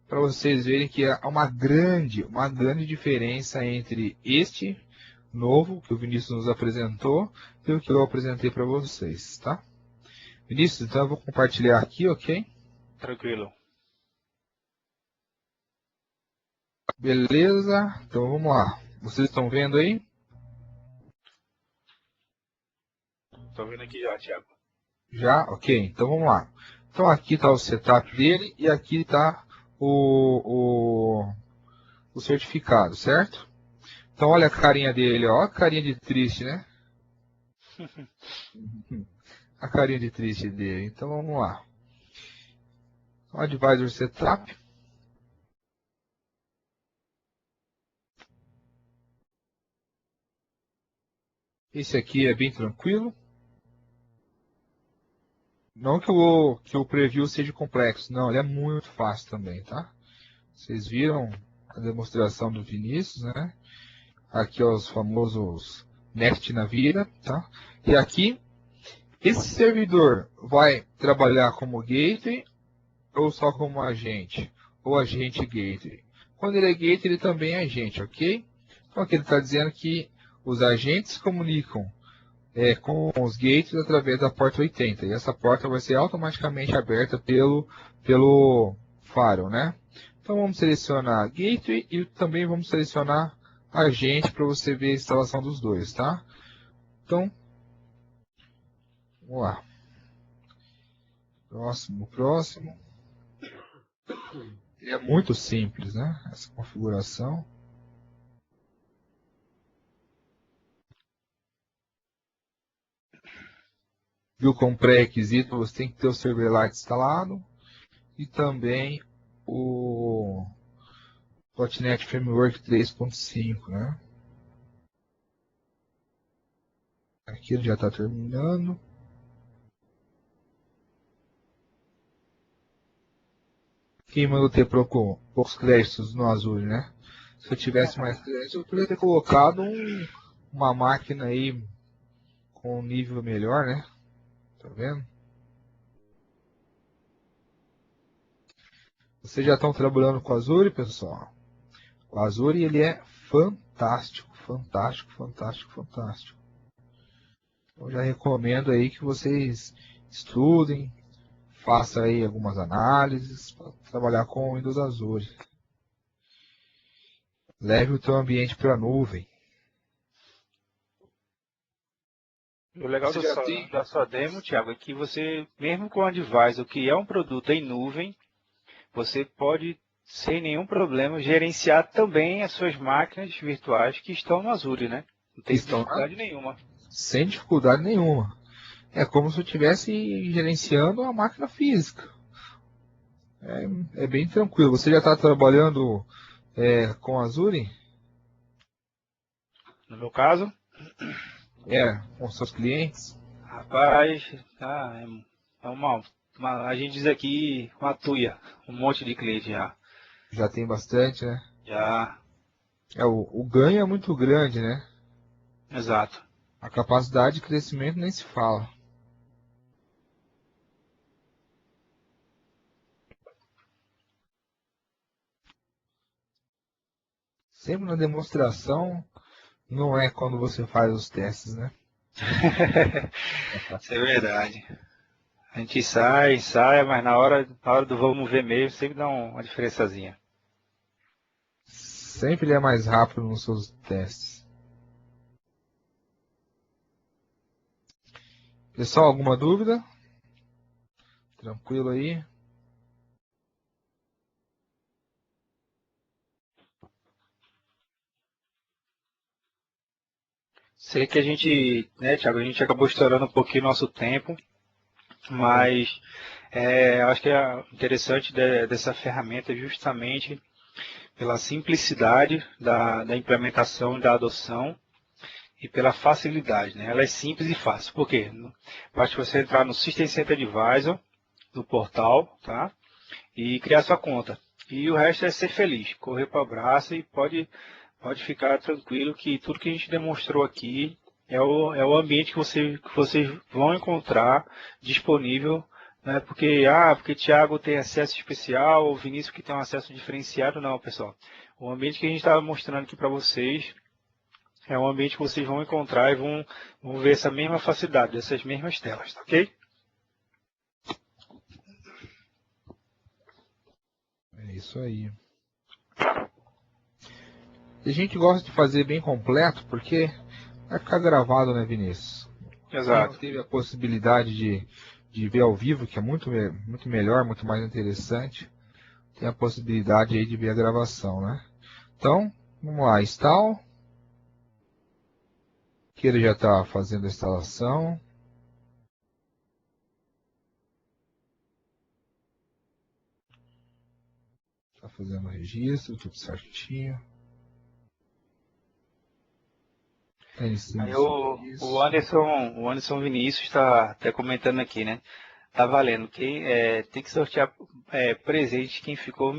Para vocês verem que há uma grande diferença entre este novo que o Vinícius nos apresentou e o que eu apresentei para vocês, tá? Vinícius, então eu vou compartilhar aqui, ok? Tranquilo. Beleza, então vamos lá. Vocês estão vendo aí? Tô vendo aqui já, Thiago. Já? Ok, então vamos lá. Então aqui está o setup dele e aqui está o certificado, certo? Então olha a carinha dele, ó, a carinha de triste, né? A carinha de triste dele. Então vamos lá. Advisor Setup. Esse aqui é bem tranquilo. Não que o preview seja complexo, não, ele é muito fácil também, tá? Vocês viram a demonstração do Vinícius, né? Aqui ó, os famosos Next na vida, tá? E aqui, esse servidor vai trabalhar como gateway ou só como agente? Ou agente gateway? Quando ele é gateway, ele também é agente, ok? Então aqui ele está dizendo que os agentes comunicam com os gates através da porta 80. E essa porta vai ser automaticamente aberta pelo firewall, né? Então vamos selecionar gateway e também vamos selecionar agente para você ver a instalação dos dois, tá? Então, vamos lá. Próximo. Ele é muito simples, né? Essa configuração. Viu como pré-requisito, você tem que ter o Silverlight instalado e também o .NET Framework 3.5, né? Aqui ele já está terminando. Quem mandou ter poucos créditos no Azure, né? Se eu tivesse mais créditos, eu poderia ter colocado uma máquina aí com um nível melhor, né? Tá vendo? Vocês já estão trabalhando com o Azure, pessoal? O Azure ele é fantástico. Eu já recomendo aí que vocês estudem, façam aí algumas análises para trabalhar com o Windows Azure. Leve o teu ambiente para a nuvem. O legal Você já tem? da sua demo, Thiago, é que você, mesmo com o Advisor, que é um produto em nuvem, você pode, sem nenhum problema, gerenciar também as suas máquinas virtuais que estão no Azure, né? Não tem Estão dificuldade nenhuma. sem dificuldade nenhuma. É como se eu estivesse gerenciando a máquina física. É bem tranquilo. Você já está trabalhando com Azure? No meu caso, Com seus clientes? rapaz, é a gente diz aqui uma tuia, um monte de cliente já. Já tem bastante, né? Já, O ganho é muito grande, né? exato. A capacidade de crescimento nem se fala. Sempre na demonstração, não é quando você faz os testes, né? Isso é verdade. A gente ensaia, mas na hora do vamos ver mesmo, sempre dá uma diferençazinha. Sempre ele é mais rápido nos seus testes. Pessoal, alguma dúvida? Tranquilo aí? Sei que a gente, né, Thiago, a gente acabou estourando um pouquinho nosso tempo, mas acho que é interessante dessa ferramenta justamente pela simplicidade da implementação e da adoção e pela facilidade, né? Ela é simples e fácil. Por quê? Basta você entrar no System Center Advisor do portal, tá? E criar sua conta. E o resto é ser feliz, correr para o abraço e pode ficar tranquilo que tudo que a gente demonstrou aqui é o ambiente que vocês vão encontrar disponível, né? Porque Thiago tem acesso especial, ou Vinícius que tem um acesso diferenciado, não, pessoal. O ambiente que a gente está mostrando aqui para vocês é um ambiente que vocês vão encontrar e vão ver essa mesma facilidade, essas mesmas telas, tá ok? É isso aí. E a gente gosta de fazer bem completo, porque vai ficar gravado, né, Vinícius? Quem não Exato. teve a possibilidade de ver ao vivo, que é muito melhor, muito mais interessante, tem a possibilidade aí de ver a gravação, né? Então, vamos lá, install. Aqui ele já está fazendo a instalação. Está fazendo o registro, tudo certinho. Tá iniciando Aí o serviço. o Anderson Vinícius está até comentando aqui, né? Tá valendo. Tem que sortear presente, quem ficou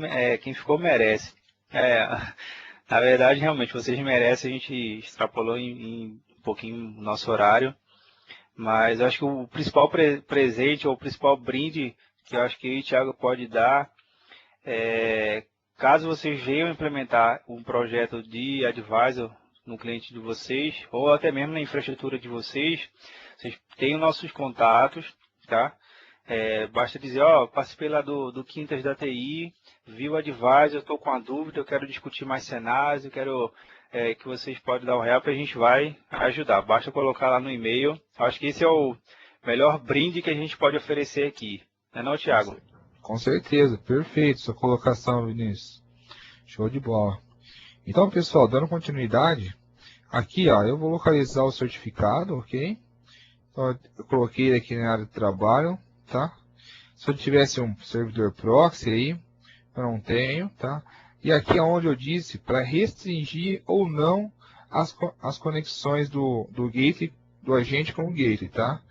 merece. É, na verdade, realmente, vocês merecem, a gente extrapolou em um pouquinho o nosso horário, mas eu acho que o principal presente, ou o principal brinde que eu acho que o Thiago pode dar, caso vocês venham implementar um projeto de advisor no cliente de vocês, ou até mesmo na infraestrutura de vocês têm os nossos contatos, tá? Basta dizer, participei lá do Quintas da TI, vi o advisor, estou com a dúvida, eu quero discutir mais cenários, eu quero que vocês podem dar um help, a gente vai ajudar. Basta colocar lá no e-mail. Acho que esse é o melhor brinde que a gente pode oferecer aqui. Não, Thiago? Com certeza, perfeito sua colocação, Vinícius. Show de bola. Então, pessoal, dando continuidade, aqui ó, eu vou localizar o certificado, ok? Então, eu coloquei ele aqui na área de trabalho, tá? Se eu tivesse um servidor proxy aí, eu não tenho, tá? E aqui é onde eu disse para restringir ou não as conexões do gateway, do agente com o gateway, tá?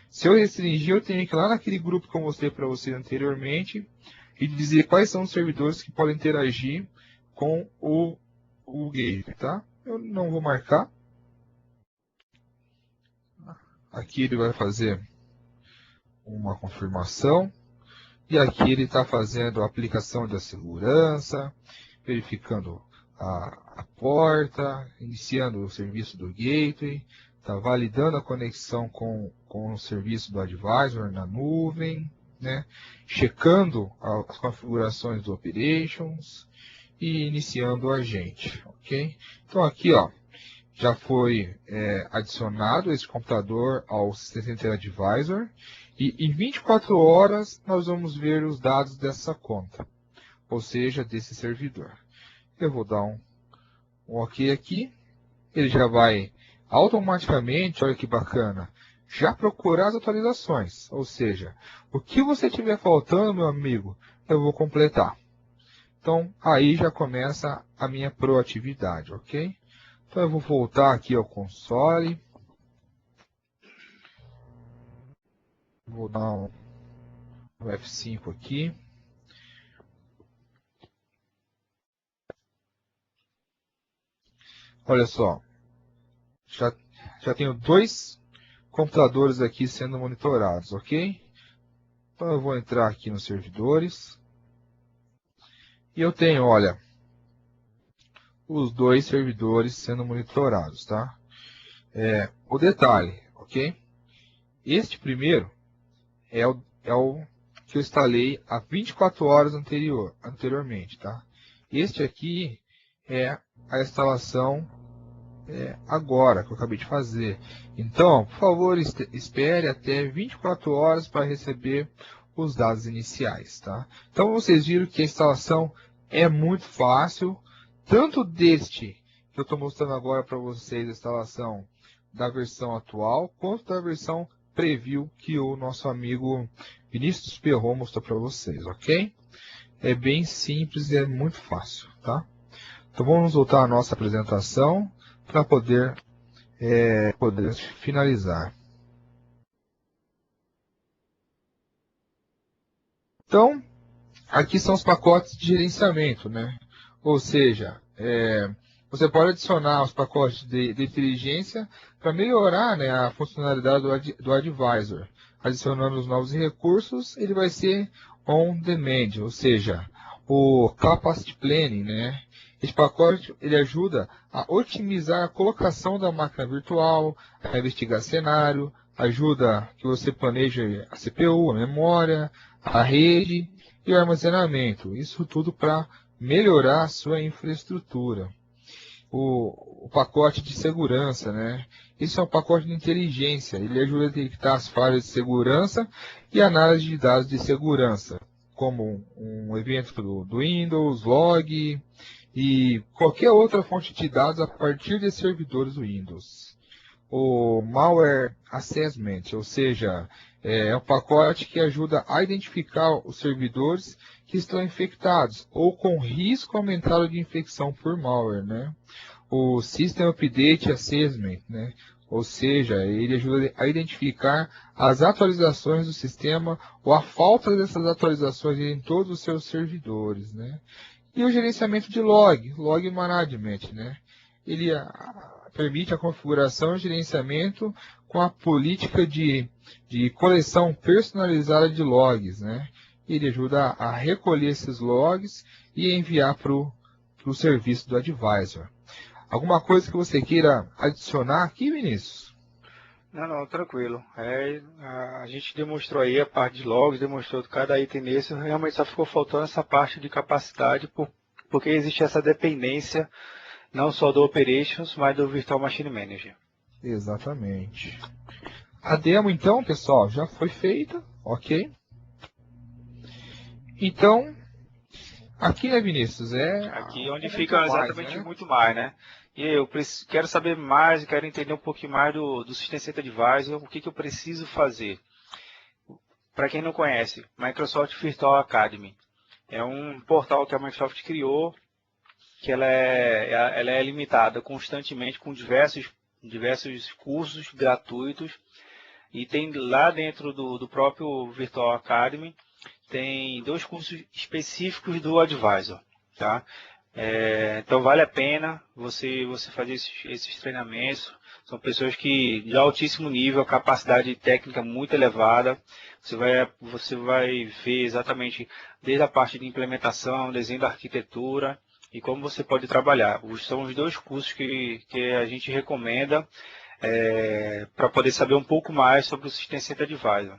Se eu restringir, eu tenho que ir lá naquele grupo que eu mostrei para você anteriormente e dizer quais são os servidores que podem interagir com o gateway, tá? Eu não vou marcar. Aqui ele vai fazer uma confirmação. E aqui ele está fazendo a aplicação da segurança, verificando a porta, iniciando o serviço do gateway, está validando a conexão com o serviço do advisor na nuvem, né? Checando as configurações do operations e iniciando o agente, ok? Então aqui, ó, já foi adicionado esse computador ao System Center Advisor e em 24 horas nós vamos ver os dados dessa conta, ou seja, desse servidor. Eu vou dar um OK aqui, ele já vai automaticamente, olha que bacana, já procurar as atualizações, ou seja, o que você tiver faltando, meu amigo, eu vou completar. Então aí já começa a minha proatividade, ok? Então eu vou voltar aqui ao console. Vou dar um F5 aqui. Olha só. Já tenho 2 computadores aqui sendo monitorados, ok? Então eu vou entrar aqui nos servidores. E eu tenho, olha, os 2 servidores sendo monitorados, tá? O detalhe, ok? Este primeiro é o que eu instalei há 24 horas anteriormente, tá? Este aqui é a instalação agora, que eu acabei de fazer. Então, por favor, espere até 24 horas para receber os dados iniciais, tá? Então, vocês viram que a instalação é muito fácil, tanto deste que eu estou mostrando agora para vocês, a instalação da versão atual, quanto da versão preview que o nosso amigo Vinícius Perron mostrou para vocês, ok? É bem simples e é muito fácil, tá? Então vamos voltar à nossa apresentação para poder finalizar. Então, aqui são os pacotes de gerenciamento, né? Ou seja, você pode adicionar os pacotes de inteligência para melhorar, né, a funcionalidade do advisor. Adicionando os novos recursos, ele vai ser on demand, ou seja, o capacity planning, né? Esse pacote ele ajuda a otimizar a colocação da máquina virtual, a investigar cenário, ajuda que você planeje a CPU, a memória, a rede e o armazenamento. Isso tudo para melhorar a sua infraestrutura. o pacote de segurança, né? Isso é um pacote de inteligência. Ele ajuda a detectar as falhas de segurança e análise de dados de segurança, como um evento do Windows, log e qualquer outra fonte de dados a partir de servidores do Windows. O Malware Assessment, ou seja, é um pacote que ajuda a identificar os servidores que estão infectados ou com risco aumentado de infecção por malware, né? O System Update Assessment, né? Ou seja, ele ajuda a identificar as atualizações do sistema ou a falta dessas atualizações em todos os seus servidores, né? E o gerenciamento de log management, né? Ele permite a configuração e gerenciamento com a política de coleção personalizada de logs, né? Ele ajuda a recolher esses logs e enviar para o serviço do advisor. Alguma coisa que você queira adicionar aqui, Vinícius? Não, tranquilo. A gente demonstrou aí a parte de logs, demonstrou cada item nesse, realmente só ficou faltando essa parte de capacidade, porque existe essa dependência não só do Operations, mas do Virtual Machine Manager. Exatamente. A demo, então, pessoal, já foi feita, ok? Então, aqui, né, Vinícius? Aqui onde fica exatamente muito mais, né? E eu quero saber mais, quero entender um pouquinho mais do System Center Advisor, o que eu preciso fazer. Para quem não conhece, Microsoft Virtual Academy é um portal que a Microsoft criou, que ela é limitada constantemente com diversos cursos gratuitos, e tem lá dentro do próprio Virtual Academy, tem 2 cursos específicos do Advisor, tá? Então vale a pena você fazer esses treinamentos. São pessoas que de altíssimo nível, capacidade técnica muito elevada. Você vai ver exatamente desde a parte de implementação, desenho da arquitetura e como você pode trabalhar. São os 2 cursos que a gente recomenda para poder saber um pouco mais sobre o System Center Advisor.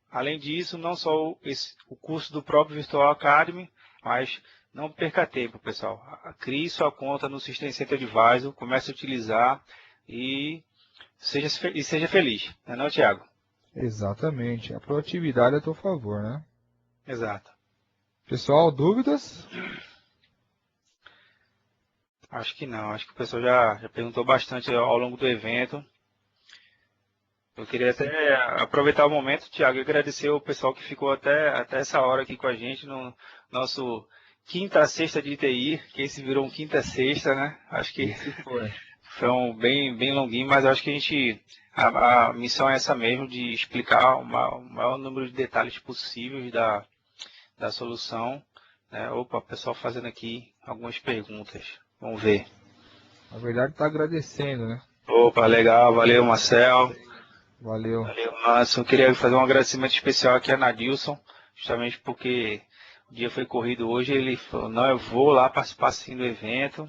Além disso, não só o curso do próprio Virtual Academy, mas não perca tempo, pessoal. Crie sua conta no System Center Advisor, comece a utilizar e seja feliz. Não é não, Thiago? Exatamente. A proatividade é a teu favor, né? Exato. Pessoal, dúvidas? Acho que não. Acho que o pessoal já perguntou bastante ao longo do evento. Eu queria até aproveitar o momento, Thiago, e agradecer o pessoal que ficou até essa hora aqui com a gente no nosso quinta sexta de TI, que esse virou um quinta sexta, né? Acho que foi um bem longuinho, mas acho que a missão é essa mesmo, de explicar o maior número de detalhes possíveis da solução. Né? Opa, o pessoal fazendo aqui algumas perguntas. Vamos ver. Na verdade, está agradecendo, né? Opa, legal, valeu, Marcel. Valeu. Valeu, Márcio. Eu queria fazer um agradecimento especial aqui a Nadilson, justamente porque o dia foi corrido hoje. Ele falou, não, eu vou lá participar sim do evento,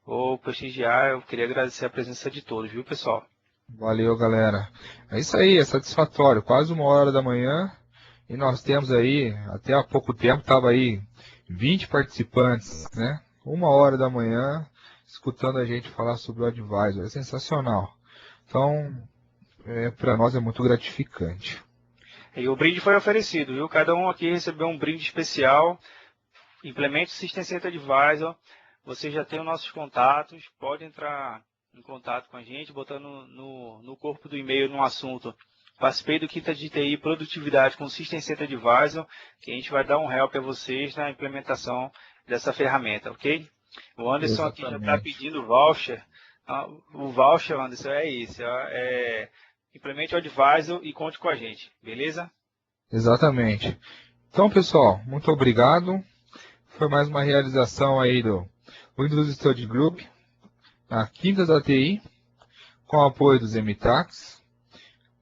vou prestigiar. Eu queria agradecer a presença de todos, viu, pessoal? Valeu, galera. É isso aí, é satisfatório. Quase 1h da manhã e nós temos aí, até há pouco tempo, estava aí 20 participantes, né? 1h da manhã, escutando a gente falar sobre o Advisor. É sensacional. Então, para nós é muito gratificante. E o brinde foi oferecido, viu? Cada um aqui recebeu um brinde especial. Implemente o System Center Advisor. Você já tem os nossos contatos. Pode entrar em contato com a gente, botando no corpo do e-mail, no assunto. Participei do Quinta de TI Produtividade com o System Center Advisor, que a gente vai dar um help a vocês na implementação dessa ferramenta, ok? O Anderson aqui já está pedindo o voucher. O voucher, Anderson, é isso. Implemente o Advisor e conte com a gente, beleza? Exatamente. Então, pessoal, muito obrigado. Foi mais uma realização aí do Windows Study Group, na Quinta da TI, com o apoio dos MTACs,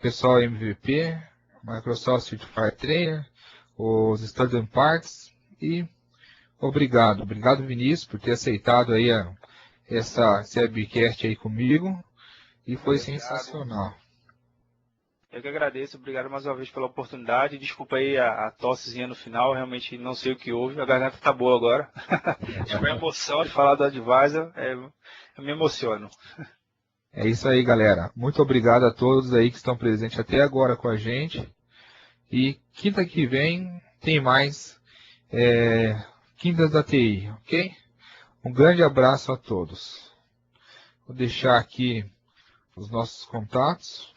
pessoal MVP, Microsoft Certified Trainer, os Study Parts e obrigado. Obrigado, Vinícius, por ter aceitado aí esse webcast aí comigo e foi sensacional. Eu que agradeço, obrigado mais uma vez pela oportunidade. Desculpa aí a tossezinha no final, realmente não sei o que houve, a garganta tá boa agora. Acho que a emoção de falar do Advisor, eu me emociono. É isso aí, galera. Muito obrigado a todos aí que estão presentes até agora com a gente. E quinta que vem tem mais Quintas da TI, ok? Um grande abraço a todos. Vou deixar aqui os nossos contatos.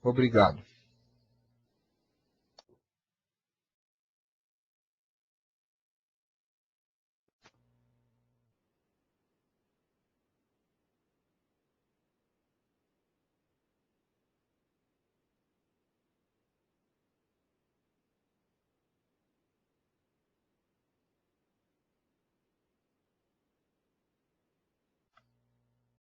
Obrigado.